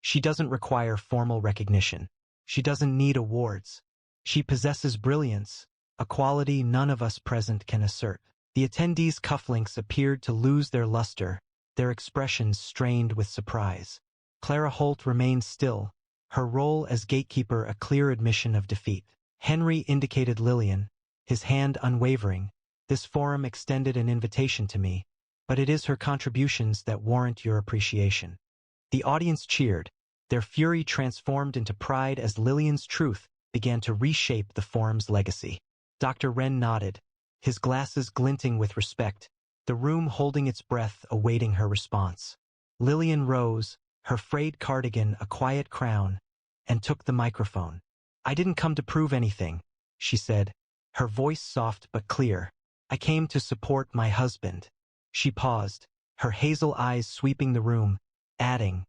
"She doesn't require formal recognition. She doesn't need awards. She possesses brilliance, a quality none of us present can assert." The attendees' cufflinks appeared to lose their luster, their expressions strained with surprise. Clara Holt remained still, her role as gatekeeper a clear admission of defeat. Henry indicated Lillian, his hand unwavering. "This forum extended an invitation to me, but it is her contributions that warrant your appreciation." The audience cheered, their fury transformed into pride as Lillian's truth began to reshape the forum's legacy. Dr. Wren nodded, his glasses glinting with respect, the room holding its breath awaiting her response. Lillian rose, her frayed cardigan a quiet crown, and took the microphone. "I didn't come to prove anything," she said, her voice soft but clear. "I came to support my husband." She paused, her hazel eyes sweeping the room, adding,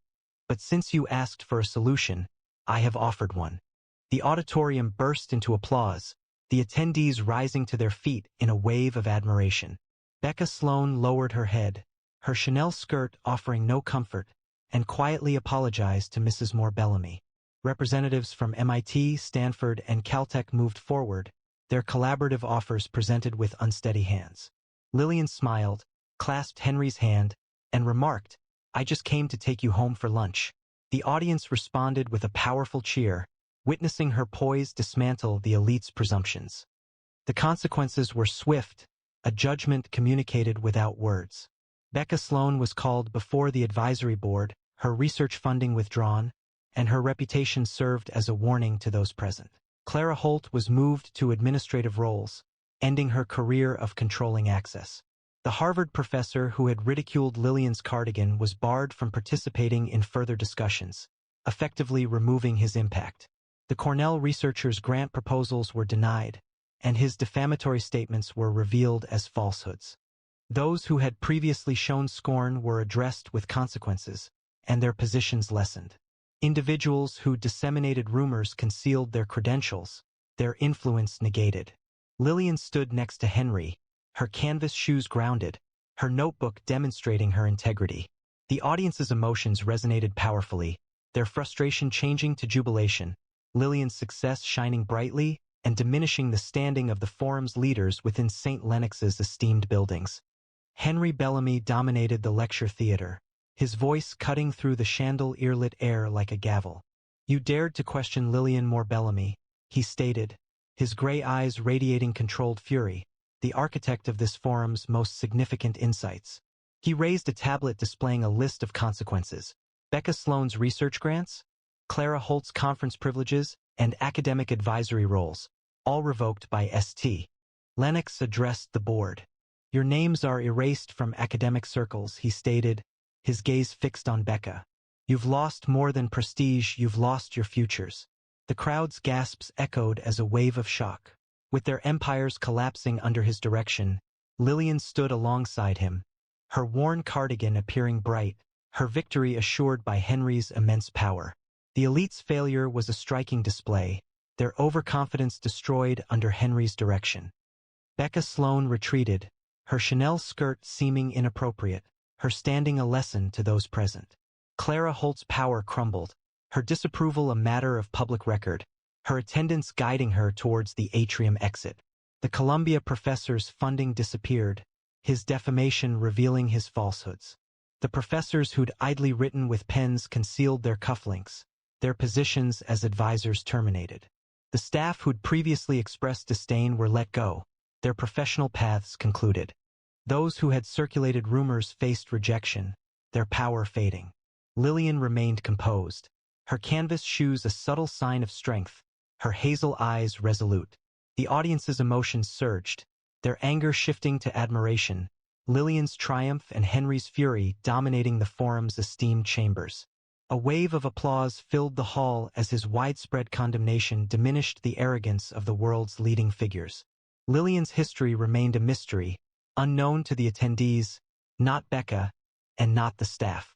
"But since you asked for a solution, I have offered one." The auditorium burst into applause, the attendees rising to their feet in a wave of admiration. Becca Sloane lowered her head, her Chanel skirt offering no comfort, and quietly apologized to Mrs. Moore Bellamy. Representatives from MIT, Stanford, and Caltech moved forward, their collaborative offers presented with unsteady hands. Lillian smiled, clasped Henry's hand, and remarked, "I just came to take you home for lunch." The audience responded with a powerful cheer, witnessing her poise dismantle the elite's presumptions. The consequences were swift, a judgment communicated without words. Becca Sloan was called before the advisory board, her research funding withdrawn, and her reputation served as a warning to those present. Clara Holt was moved to administrative roles, ending her career of controlling access. The Harvard professor who had ridiculed Lillian's cardigan was barred from participating in further discussions, effectively removing his impact. The Cornell researcher's grant proposals were denied, and his defamatory statements were revealed as falsehoods. Those who had previously shown scorn were addressed with consequences, and their positions lessened. Individuals who disseminated rumors concealed their credentials, their influence negated. Lillian stood next to Henry, her canvas shoes grounded, her notebook demonstrating her integrity. The audience's emotions resonated powerfully, their frustration changing to jubilation, Lillian's success shining brightly and diminishing the standing of the forum's leaders within St. Lennox's esteemed buildings. Henry Bellamy dominated the lecture theater, his voice cutting through the chandelier-lit air like a gavel. "You dared to question Lillian Moore Bellamy," he stated, his gray eyes radiating controlled fury, the architect of this forum's most significant insights. He raised a tablet displaying a list of consequences: Becca Sloan's research grants, Clara Holt's conference privileges, and academic advisory roles, all revoked by St. Lennox addressed the board. "Your names are erased from academic circles," he stated, his gaze fixed on Becca. "You've lost more than prestige, you've lost your futures." The crowd's gasps echoed as a wave of shock. With their empires collapsing under his direction, Lillian stood alongside him, her worn cardigan appearing bright, her victory assured by Henry's immense power. The elite's failure was a striking display, their overconfidence destroyed under Henry's direction. Becca Sloan retreated, her Chanel skirt seeming inappropriate, her standing a lesson to those present. Clara Holt's power crumbled, her disapproval a matter of public record, her attendance guiding her towards the atrium exit. The Columbia professor's funding disappeared, his defamation revealing his falsehoods. The professors who'd idly written with pens concealed their cufflinks, their positions as advisors terminated. The staff who'd previously expressed disdain were let go, their professional paths concluded. Those who had circulated rumors faced rejection, their power fading. Lillian remained composed, her canvas shoes a subtle sign of strength, her hazel eyes resolute. The audience's emotions surged, their anger shifting to admiration, Lillian's triumph and Henry's fury dominating the forum's esteemed chambers. A wave of applause filled the hall as his widespread condemnation diminished the arrogance of the world's leading figures. Lillian's history remained a mystery, unknown to the attendees, not Becca, and not the staff.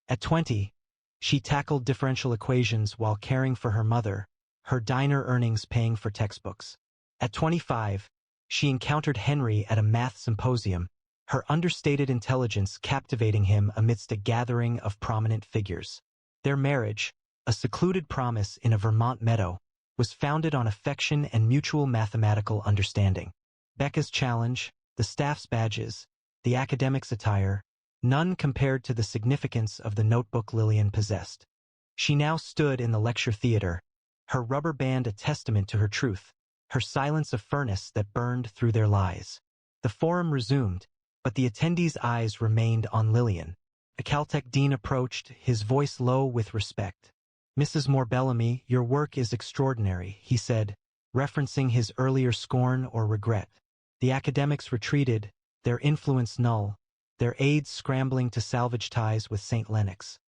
At 20, she tackled differential equations while caring for her mother, her diner earnings paying for textbooks. At 25, she encountered Henry at a math symposium, her understated intelligence captivating him amidst a gathering of prominent figures. Their marriage, a secluded promise in a Vermont meadow, was founded on affection and mutual mathematical understanding. Becca's challenge, the staff's badges, the academic's attire, none compared to the significance of the notebook Lillian possessed. She now stood in the lecture theater, her rubber band a testament to her truth, her silence a furnace that burned through their lies. The forum resumed, but the attendees' eyes remained on Lillian. A Caltech dean approached, his voice low with respect. "Mrs. Moore Bellamy, your work is extraordinary," he said, referencing his earlier scorn or regret. The academics retreated, their influence null, their aides scrambling to salvage ties with St. Lennox.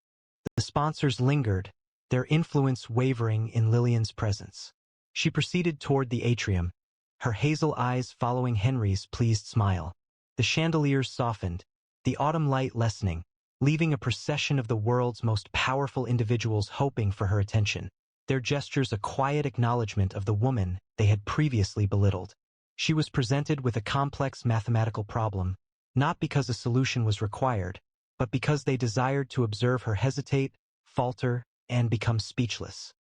The sponsors lingered, their influence wavering in Lillian's presence. She proceeded toward the atrium, her hazel eyes following Henry's pleased smile. The chandeliers softened, the autumn light lessening, leaving a procession of the world's most powerful individuals hoping for her attention, their gestures a quiet acknowledgement of the woman they had previously belittled. She was presented with a complex mathematical problem, not because a solution was required, but because they desired to observe her hesitate, falter, and become speechless.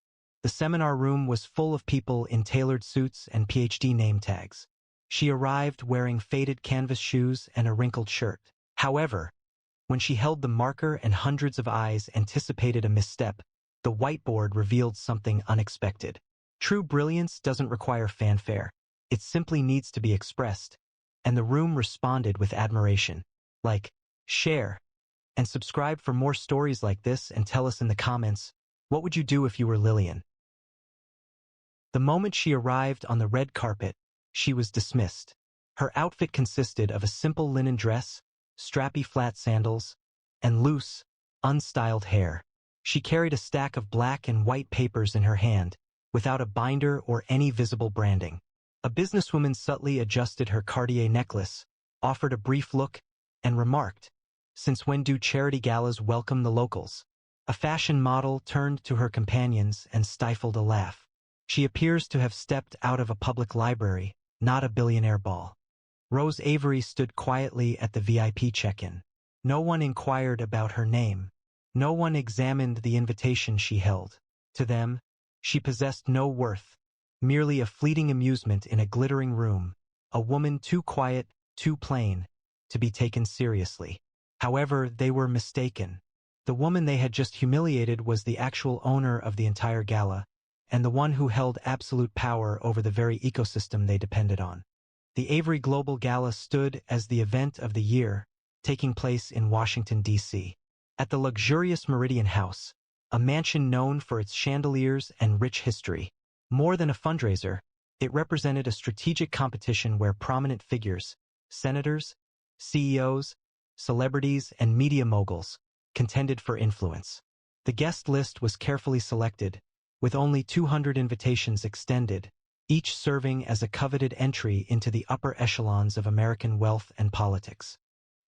The seminar room was full of people in tailored suits and PhD name tags. She arrived wearing faded canvas shoes and a wrinkled shirt. However, when she held the marker and hundreds of eyes anticipated a misstep, the whiteboard revealed something unexpected. True brilliance doesn't require fanfare. It simply needs to be expressed. And the room responded with admiration. Like, share, and subscribe for more stories like this, and tell us in the comments, what would you do if you were Lillian? The moment she arrived on the red carpet, she was dismissed. Her outfit consisted of a simple linen dress, strappy flat sandals, and loose, unstyled hair. She carried a stack of black and white papers in her hand, without a binder or any visible branding. A businesswoman subtly adjusted her Cartier necklace, offered a brief look, and remarked, "Since when do charity galas welcome the locals?" A fashion model turned to her companions and stifled a laugh. She appears to have stepped out of a public library, not a billionaire ball. Rose Avery stood quietly at the VIP check-in. No one inquired about her name. No one examined the invitation she held. To them, she possessed no worth, merely a fleeting amusement in a glittering room, a woman too quiet, too plain, to be taken seriously. However, they were mistaken. The woman they had just humiliated was the actual owner of the entire gala, and the one who held absolute power over the very ecosystem they depended on. The Avery Global Gala stood as the event of the year, taking place in Washington, D.C. At the luxurious Meridian House, a mansion known for its chandeliers and rich history. More than a fundraiser, it represented a strategic competition where prominent figures, senators, CEOs, celebrities, and media moguls, contended for influence. The guest list was carefully selected, with only 200 invitations extended, each serving as a coveted entry into the upper echelons of American wealth and politics.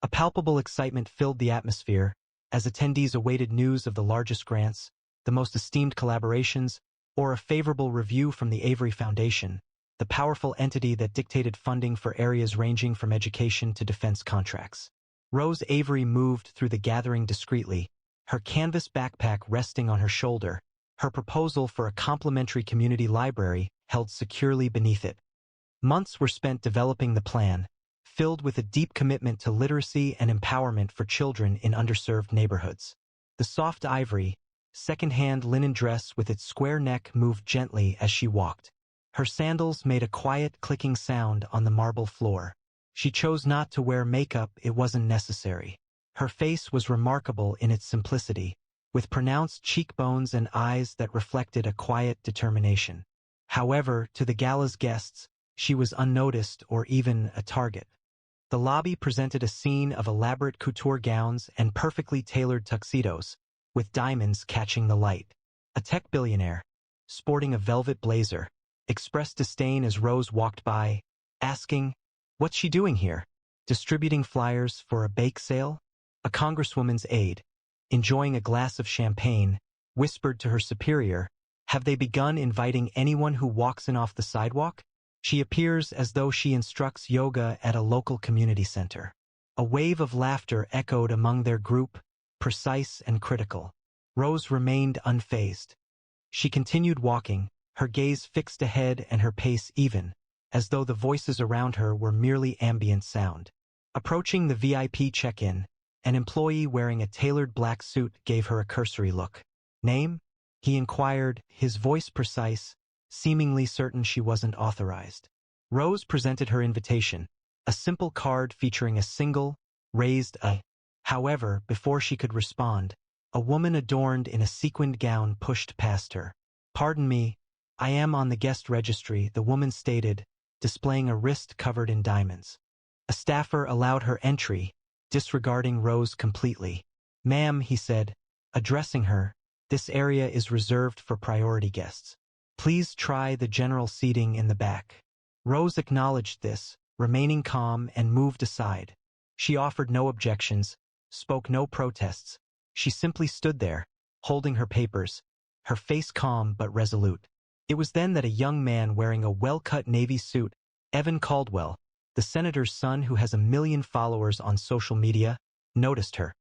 A palpable excitement filled the atmosphere as attendees awaited news of the largest grants, the most esteemed collaborations, or a favorable review from the Avery Foundation, the powerful entity that dictated funding for areas ranging from education to defense contracts. Rose Avery moved through the gathering discreetly, her canvas backpack resting on her shoulder, her proposal for a complimentary community library held securely beneath it. Months were spent developing the plan, filled with a deep commitment to literacy and empowerment for children in underserved neighborhoods. The soft ivory, second-hand linen dress with its square neck moved gently as she walked. Her sandals made a quiet clicking sound on the marble floor. She chose not to wear makeup; it wasn't necessary. Her face was remarkable in its simplicity, with pronounced cheekbones and eyes that reflected a quiet determination. However, to the gala's guests, she was unnoticed or even a target. The lobby presented a scene of elaborate couture gowns and perfectly tailored tuxedos, with diamonds catching the light. A tech billionaire, sporting a velvet blazer, expressed disdain as Rose walked by, asking, "What's she doing here? Distributing flyers for a bake sale?" A congresswoman's aide, enjoying a glass of champagne, whispered to her superior, "Have they begun inviting anyone who walks in off the sidewalk?" She appears as though she instructs yoga at a local community center. A wave of laughter echoed among their group, precise and critical. Rose remained unfazed. She continued walking, her gaze fixed ahead and her pace even, as though the voices around her were merely ambient sound. Approaching the VIP check-in, an employee wearing a tailored black suit gave her a cursory look. "Name?" he inquired, his voice precise, seemingly certain she wasn't authorized. Rose presented her invitation, a simple card featuring a single, raised A. However, before she could respond, a woman adorned in a sequined gown pushed past her. "Pardon me, I am on the guest registry," the woman stated, displaying a wrist covered in diamonds. A staffer allowed her entry, disregarding Rose completely. "Ma'am," he said, addressing her, "this area is reserved for priority guests. Please try the general seating in the back." Rose acknowledged this, remaining calm, and moved aside. She offered no objections, spoke no protests. She simply stood there, holding her papers, her face calm but resolute. It was then that a young man wearing a well-cut navy suit, Evan Caldwell, the senator's son who has 1 million followers on social media, noticed her.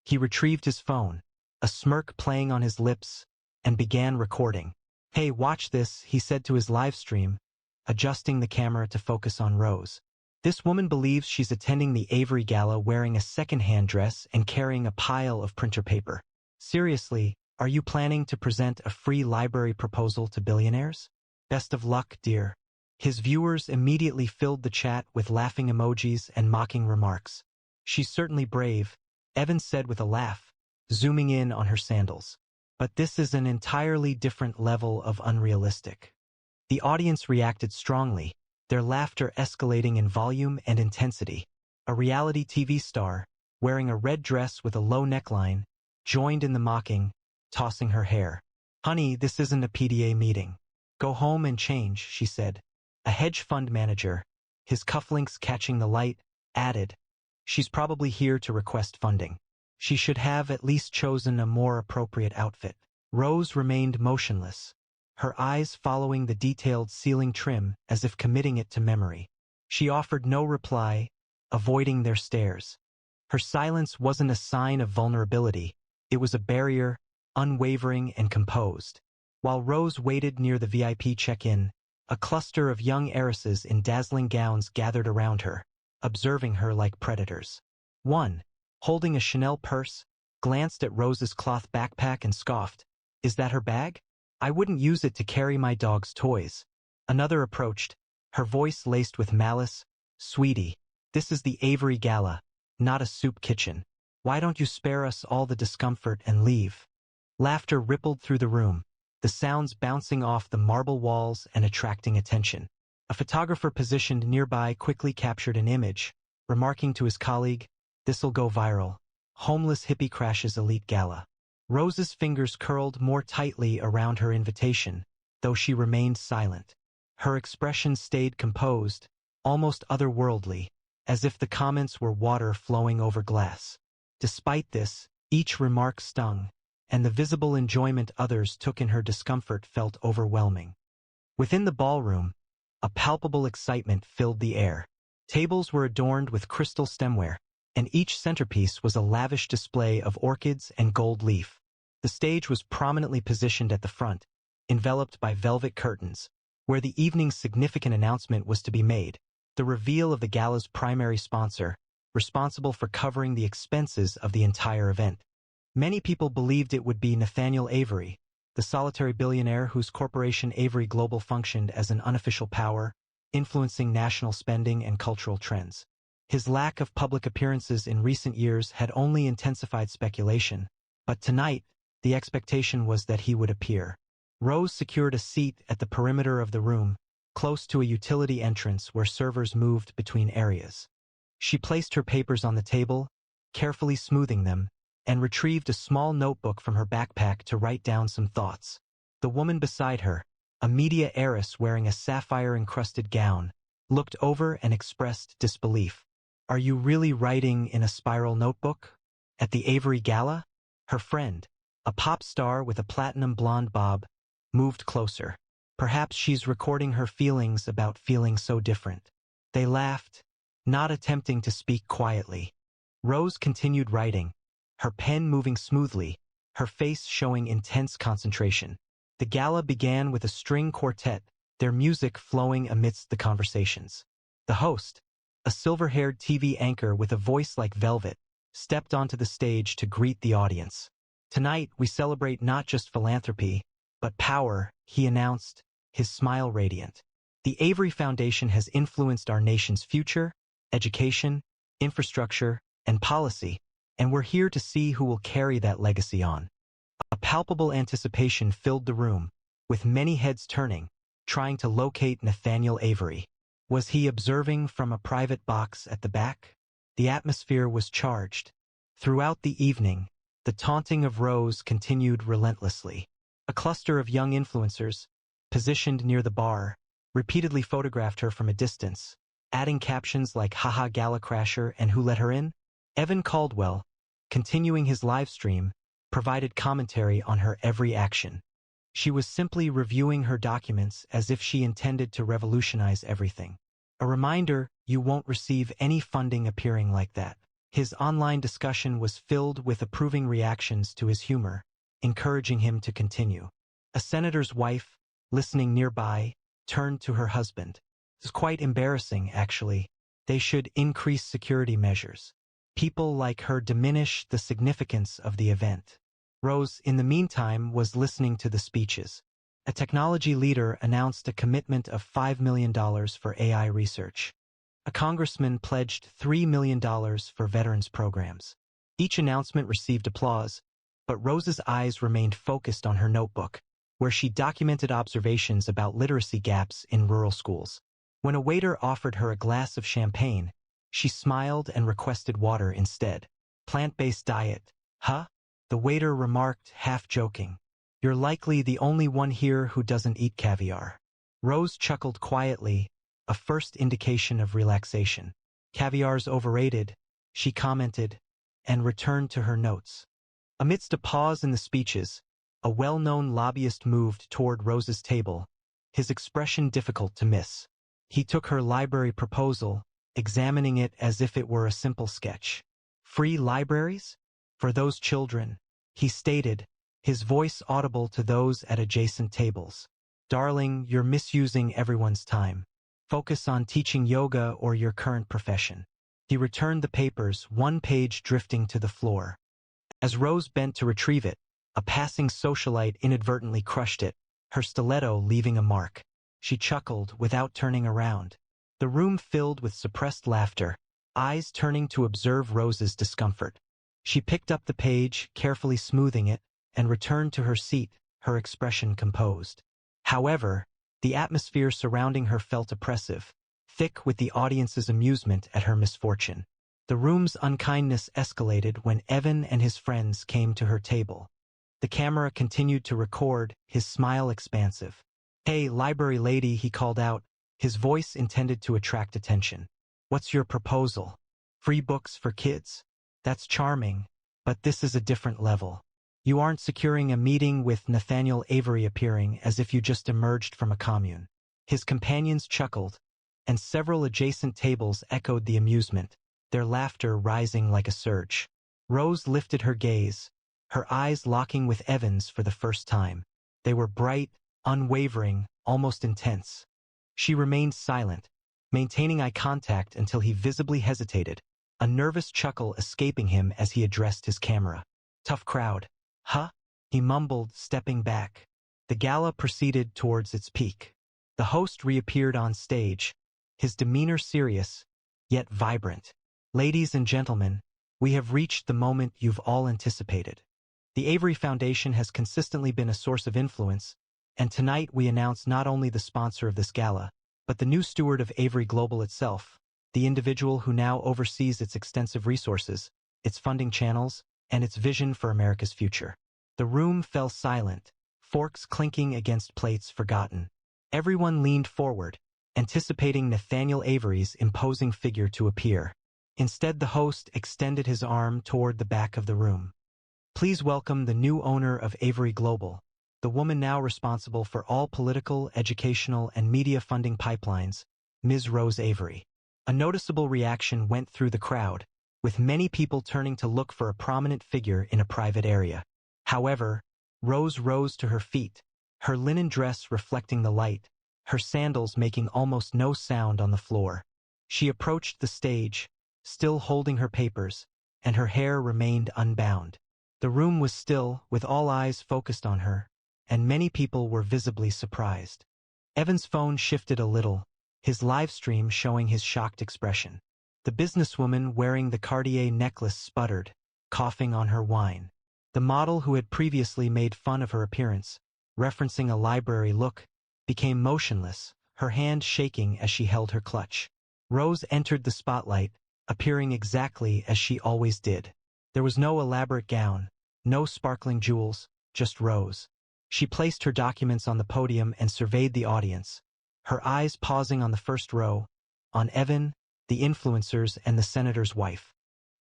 He retrieved his phone, a smirk playing on his lips, and began recording. "Hey, watch this," he said to his live stream, adjusting the camera to focus on Rose. "This woman believes she's attending the Avery Gala wearing a second-hand dress and carrying a pile of printer paper. Seriously, are you planning to present a free library proposal to billionaires? Best of luck, dear." His viewers immediately filled the chat with laughing emojis and mocking remarks. "She's certainly brave," Evan said with a laugh, zooming in on her sandals. "But this is an entirely different level of unrealistic." The audience reacted strongly, their laughter escalating in volume and intensity. A reality TV star, wearing a red dress with a low neckline, joined in the mocking, tossing her hair. "Honey, this isn't a PDA meeting. Go home and change," she said. A hedge fund manager, his cufflinks catching the light, added, "She's probably here to request funding. She should have at least chosen a more appropriate outfit." Rose remained motionless, her eyes following the detailed ceiling trim as if committing it to memory. She offered no reply, avoiding their stares. Her silence wasn't a sign of vulnerability, it was a barrier, unwavering and composed. While Rose waited near the VIP check-in, a cluster of young heiresses in dazzling gowns gathered around her, observing her like predators. One, holding a Chanel purse, glanced at Rose's cloth backpack and scoffed. "Is that her bag? I wouldn't use it to carry my dog's toys." Another approached, her voice laced with malice. "Sweetie, this is the Avery Gala, not a soup kitchen. Why don't you spare us all the discomfort and leave?" Laughter rippled through the room, the sounds bouncing off the marble walls and attracting attention. A photographer positioned nearby quickly captured an image, remarking to his colleague, "This'll go viral. Homeless hippie crashes elite gala." Rose's fingers curled more tightly around her invitation, though she remained silent. Her expression stayed composed, almost otherworldly, as if the comments were water flowing over glass. Despite this, each remark stung, and the visible enjoyment others took in her discomfort felt overwhelming. Within the ballroom, a palpable excitement filled the air. Tables were adorned with crystal stemware, and each centerpiece was a lavish display of orchids and gold leaf. The stage was prominently positioned at the front, enveloped by velvet curtains, where the evening's significant announcement was to be made, the reveal of the gala's primary sponsor, responsible for covering the expenses of the entire event. Many people believed it would be Nathaniel Avery, the solitary billionaire whose corporation Avery Global functioned as an unofficial power, influencing national spending and cultural trends. His lack of public appearances in recent years had only intensified speculation, but tonight, the expectation was that he would appear. Rose secured a seat at the perimeter of the room, close to a utility entrance where servers moved between areas. She placed her papers on the table, carefully smoothing them, and retrieved a small notebook from her backpack to write down some thoughts. The woman beside her, a media heiress wearing a sapphire-encrusted gown, looked over and expressed disbelief. "Are you really writing in a spiral notebook? At the Avery Gala?" Her friend, a pop star with a platinum blonde bob, moved closer. "Perhaps she's recording her feelings about feeling so different." They laughed, not attempting to speak quietly. Rose continued writing, her pen moving smoothly, her face showing intense concentration. The gala began with a string quartet, their music flowing amidst the conversations. The host, a silver-haired TV anchor with a voice like velvet, stepped onto the stage to greet the audience. "Tonight, we celebrate not just philanthropy, but power," he announced, his smile radiant. "The Avery Foundation has influenced our nation's future, education, infrastructure, and policy, and we're here to see who will carry that legacy on." A palpable anticipation filled the room, with many heads turning, trying to locate Nathaniel Avery. Was he observing from a private box at the back? The atmosphere was charged. Throughout the evening, the taunting of Rose continued relentlessly. A cluster of young influencers, positioned near the bar, repeatedly photographed her from a distance, adding captions like "Haha Gala Crasher" and "Who let her in?" Evan Caldwell, continuing his live stream, provided commentary on her every action. She was simply reviewing her documents as if she intended to revolutionize everything. A reminder, you won't receive any funding appearing like that. His online discussion was filled with approving reactions to his humor, encouraging him to continue. A senator's wife, listening nearby, turned to her husband. "It's quite embarrassing, actually. They should increase security measures. People like her diminish the significance of the event." Rose, in the meantime, was listening to the speeches. A technology leader announced a commitment of $5 million for AI research. A congressman pledged $3 million for veterans programs. Each announcement received applause, but Rose's eyes remained focused on her notebook, where she documented observations about literacy gaps in rural schools. When a waiter offered her a glass of champagne, she smiled and requested water instead. Plant-based diet, huh? The waiter remarked, half joking. You're likely the only one here who doesn't eat caviar. Rose chuckled quietly, a first indication of relaxation. Caviar's overrated, she commented, and returned to her notes. Amidst a pause in the speeches, a well-known lobbyist moved toward Rose's table, his expression difficult to miss. He took her library proposal, examining it as if it were a simple sketch. Free libraries? For those children, he stated, his voice audible to those at adjacent tables. Darling, you're misusing everyone's time. Focus on teaching yoga or your current profession. He returned the papers, one page drifting to the floor. As Rose bent to retrieve it, a passing socialite inadvertently crushed it, her stiletto leaving a mark. She chuckled without turning around. The room filled with suppressed laughter, eyes turning to observe Rose's discomfort. She picked up the page, carefully smoothing it, and returned to her seat, her expression composed. However, the atmosphere surrounding her felt oppressive, thick with the audience's amusement at her misfortune. The room's unkindness escalated when Evan and his friends came to her table. The camera continued to record, his smile expansive. Hey, library lady, he called out, his voice intended to attract attention. What's your proposal? Free books for kids? That's charming, but this is a different level. You aren't securing a meeting with Nathaniel Avery appearing as if you just emerged from a commune. His companions chuckled, and several adjacent tables echoed the amusement, their laughter rising like a surge. Rose lifted her gaze, her eyes locking with Evan's for the first time. They were bright, unwavering, almost intense. She remained silent, maintaining eye contact until he visibly hesitated, a nervous chuckle escaping him as he addressed his camera. Tough crowd. Huh? He mumbled, stepping back. The gala proceeded towards its peak. The host reappeared on stage, his demeanor serious, yet vibrant. Ladies and gentlemen, we have reached the moment you've all anticipated. The Avery Foundation has consistently been a source of influence, and tonight we announce not only the sponsor of this gala, but the new steward of Avery Global itself, the individual who now oversees its extensive resources, its funding channels, and its vision for America's future. The room fell silent, forks clinking against plates forgotten. Everyone leaned forward, anticipating Nathaniel Avery's imposing figure to appear. Instead, the host extended his arm toward the back of the room. Please welcome the new owner of Avery Global, the woman now responsible for all political, educational, and media funding pipelines, Ms. Rose Avery. A noticeable reaction went through the crowd, with many people turning to look for a prominent figure in a private area. However, Rose rose to her feet, her linen dress reflecting the light, her sandals making almost no sound on the floor. She approached the stage, still holding her papers, and her hair remained unbound. The room was still, with all eyes focused on her, and many people were visibly surprised. Evan's phone shifted a little, his live stream showing his shocked expression. The businesswoman wearing the Cartier necklace sputtered, coughing on her wine. The model who had previously made fun of her appearance, referencing a library look, became motionless, her hand shaking as she held her clutch. Rose entered the spotlight, appearing exactly as she always did. There was no elaborate gown, no sparkling jewels, just Rose. She placed her documents on the podium and surveyed the audience, her eyes pausing on the first row, on Evan, the influencers, and the senator's wife.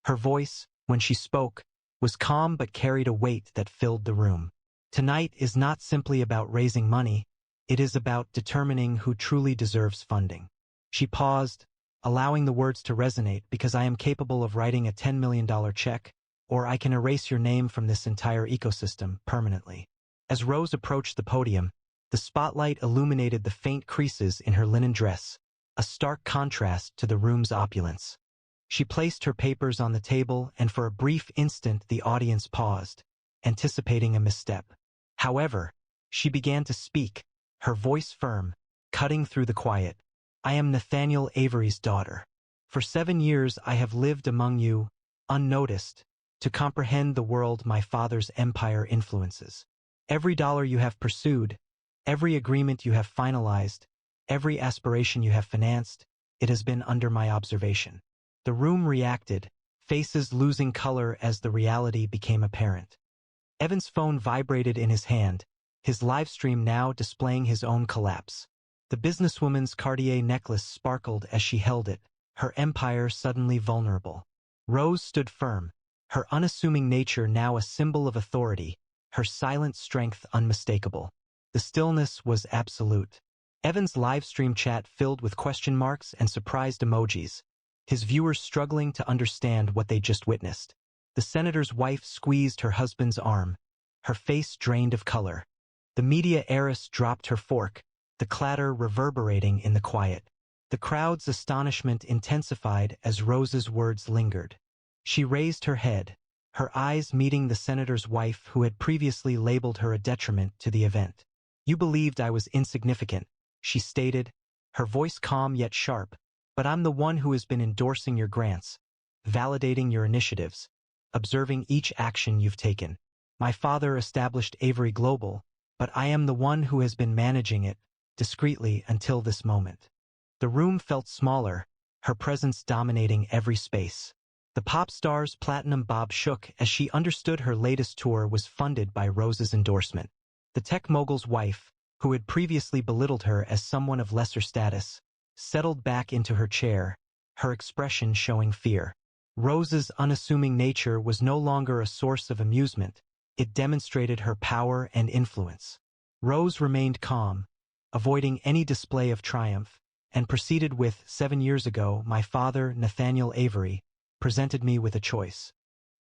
Her voice, when she spoke, was calm but carried a weight that filled the room. Tonight is not simply about raising money, it is about determining who truly deserves funding. She paused, allowing the words to resonate, because I am capable of writing a $10 million check, or I can erase your name from this entire ecosystem permanently. As Rose approached the podium, the spotlight illuminated the faint creases in her linen dress, a stark contrast to the room's opulence. She placed her papers on the table, and for a brief instant the audience paused, anticipating a misstep. However, She began to speak, her voice firm, cutting through the quiet. I am Nathaniel Avery's daughter. For 7 years I have lived among you, unnoticed, to comprehend the world my father's empire influences. Every dollar you have pursued, every agreement you have finalized, every aspiration you have financed, it has been under my observation. The room reacted, faces losing color as the reality became apparent. Evan's phone vibrated in his hand, his live stream now displaying his own collapse. The businesswoman's Cartier necklace sparkled as she held it, her empire suddenly vulnerable. Rose stood firm, her unassuming nature now a symbol of authority, her silent strength unmistakable. The stillness was absolute. Evan's live stream chat filled with question marks and surprised emojis, his viewers struggling to understand what they just witnessed. The senator's wife squeezed her husband's arm, her face drained of color. The media heiress dropped her fork, the clatter reverberating in the quiet. The crowd's astonishment intensified as Rose's words lingered. She raised her head, her eyes meeting the senator's wife who had previously labeled her a detriment to the event. You believed I was insignificant, she stated, her voice calm yet sharp, but I'm the one who has been endorsing your grants, validating your initiatives, observing each action you've taken. My father established Avery Global, but I am the one who has been managing it, discreetly until this moment. The room felt smaller, her presence dominating every space. The pop star's platinum bob shook as she understood her latest tour was funded by Rose's endorsement. The tech mogul's wife, who had previously belittled her as someone of lesser status, settled back into her chair, her expression showing fear. Rose's unassuming nature was no longer a source of amusement. It demonstrated her power and influence. Rose remained calm, avoiding any display of triumph, and proceeded with, 7 years ago, my father, Nathaniel Avery, presented me with a choice.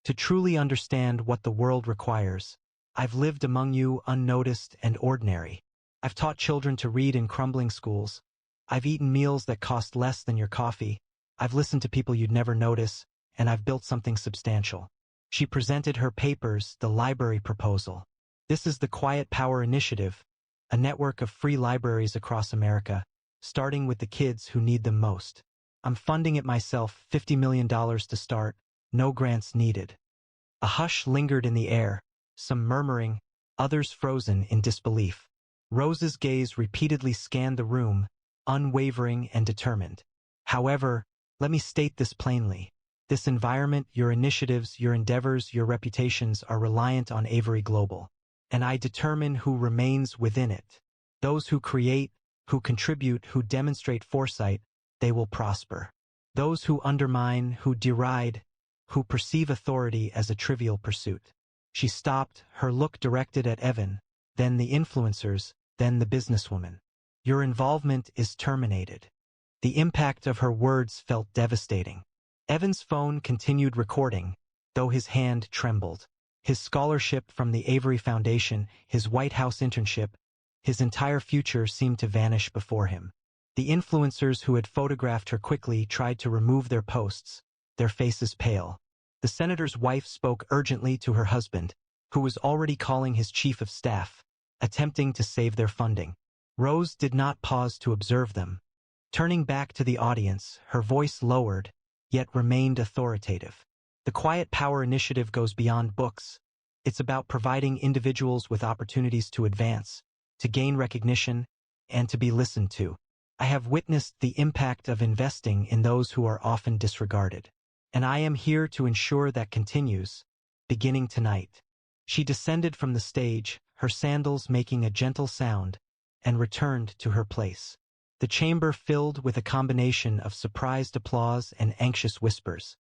To truly understand what the world requires, I've lived among you unnoticed and ordinary. I've taught children to read in crumbling schools. I've eaten meals that cost less than your coffee. I've listened to people you'd never notice, and I've built something substantial. She presented her papers, the library proposal. This is the Quiet Power Initiative, a network of free libraries across America, starting with the kids who need them most. I'm funding it myself, $50 million to start, no grants needed. A hush lingered in the air, some murmuring, others frozen in disbelief. Rose's gaze repeatedly scanned the room, unwavering and determined. However, let me state this plainly. This environment, your initiatives, your endeavors, your reputations are reliant on Avery Global, and I determine who remains within it. Those who create, who contribute, who demonstrate foresight, they will prosper. Those who undermine, who deride, who perceive authority as a trivial pursuit. She stopped, her look directed at Evan, then the influencers, then the businesswoman. Your involvement is terminated. The impact of her words felt devastating. Evan's phone continued recording, though his hand trembled. His scholarship from the Avery Foundation, his White House internship, his entire future seemed to vanish before him. The influencers who had photographed her quickly tried to remove their posts, their faces pale. The senator's wife spoke urgently to her husband, who was already calling his chief of staff, attempting to save their funding. Rose did not pause to observe them. Turning back to the audience, her voice lowered, yet remained authoritative. The Quiet Power Initiative goes beyond books. It's about providing individuals with opportunities to advance, to gain recognition, and to be listened to. I have witnessed the impact of investing in those who are often disregarded, and I am here to ensure that continues, beginning tonight. She descended from the stage, her sandals making a gentle sound, and returned to her place. The chamber filled with a combination of surprised applause and anxious whispers.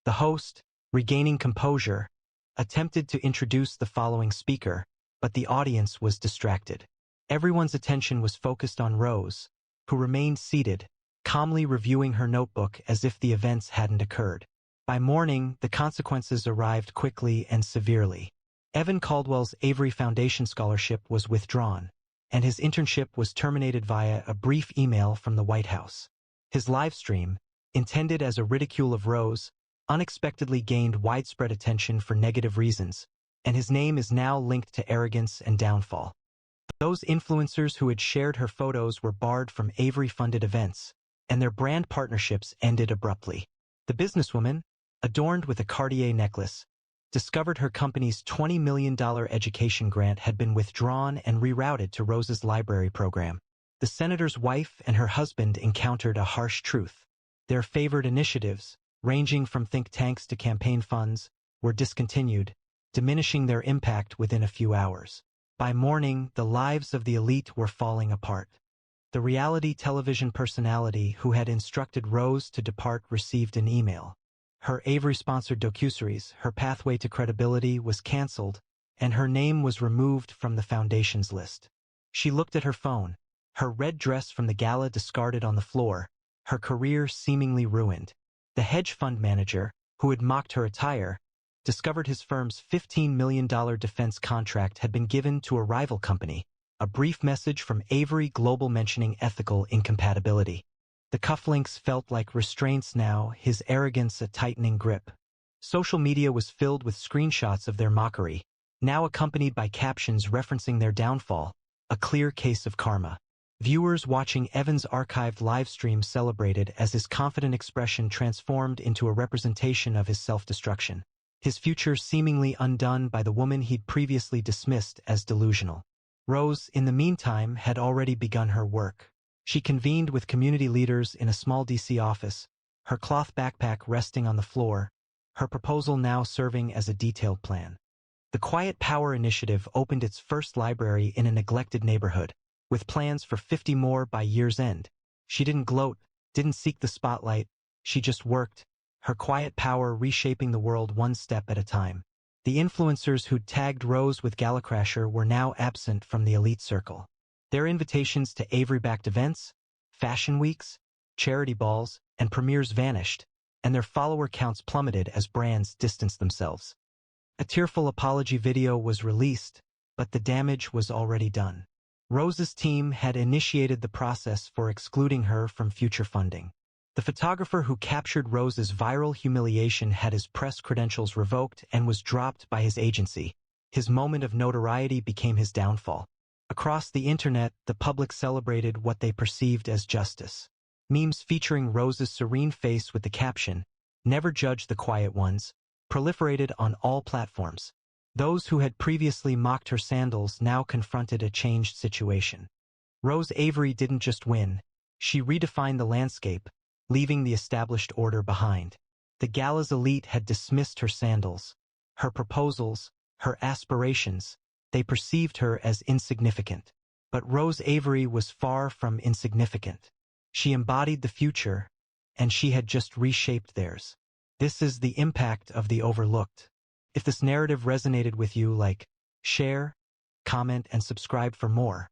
The host, regaining composure, attempted to introduce the following speaker, but the audience was distracted. Everyone's attention was focused on Rose, who remained seated, calmly reviewing her notebook as if the events hadn't occurred. By morning, the consequences arrived quickly and severely. Evan Caldwell's Avery Foundation scholarship was withdrawn, and his internship was terminated via a brief email from the White House. His live stream, intended as a ridicule of Rose, unexpectedly gained widespread attention for negative reasons, and his name is now linked to arrogance and downfall. Those influencers who had shared her photos were barred from Avery-funded events, and their brand partnerships ended abruptly. The businesswoman, adorned with a Cartier necklace, discovered her company's $20 million education grant had been withdrawn and rerouted to Rose's library program. The senator's wife and her husband encountered a harsh truth. Their favored initiatives, ranging from think tanks to campaign funds, were discontinued, diminishing their impact within a few hours. By morning, the lives of the elite were falling apart. The reality television personality who had instructed Rose to depart received an email. Her Avery-sponsored docuseries, Her Pathway to Credibility, was canceled, and her name was removed from the foundation's list. She looked at her phone, her red dress from the gala discarded on the floor, her career seemingly ruined. The hedge fund manager, who had mocked her attire, discovered his firm's $15 million defense contract had been given to a rival company, a brief message from Avery Global mentioning ethical incompatibility. The cufflinks felt like restraints now, his arrogance a tightening grip. Social media was filled with screenshots of their mockery, now accompanied by captions referencing their downfall, a clear case of karma. Viewers watching Evan's archived livestream celebrated as his confident expression transformed into a representation of his self-destruction, his future seemingly undone by the woman he'd previously dismissed as delusional. Rose, in the meantime, had already begun her work. She convened with community leaders in a small D.C. office, her cloth backpack resting on the floor, her proposal now serving as a detailed plan. The Quiet Power Initiative opened its first library in a neglected neighborhood, with plans for 50 more by year's end. She didn't gloat, didn't seek the spotlight, she just worked, her quiet power reshaping the world one step at a time. The influencers who'd tagged Rose with Galacrasher were now absent from the elite circle. Their invitations to Avery-backed events, fashion weeks, charity balls, and premieres vanished, and their follower counts plummeted as brands distanced themselves. A tearful apology video was released, but the damage was already done. Rose's team had initiated the process for excluding her from future funding. The photographer who captured Rose's viral humiliation had his press credentials revoked and was dropped by his agency. His moment of notoriety became his downfall. Across the internet, the public celebrated what they perceived as justice. Memes featuring Rose's serene face with the caption, "Never judge the quiet ones," proliferated on all platforms. Those who had previously mocked her sandals now confronted a changed situation. Rose Avery didn't just win, she redefined the landscape, leaving the established order behind. The gala's elite had dismissed her sandals, her proposals, her aspirations. They perceived her as insignificant. But Rose Avery was far from insignificant. She embodied the future, and she had just reshaped theirs. This is the impact of the overlooked. If this narrative resonated with you, share, comment, and subscribe for more.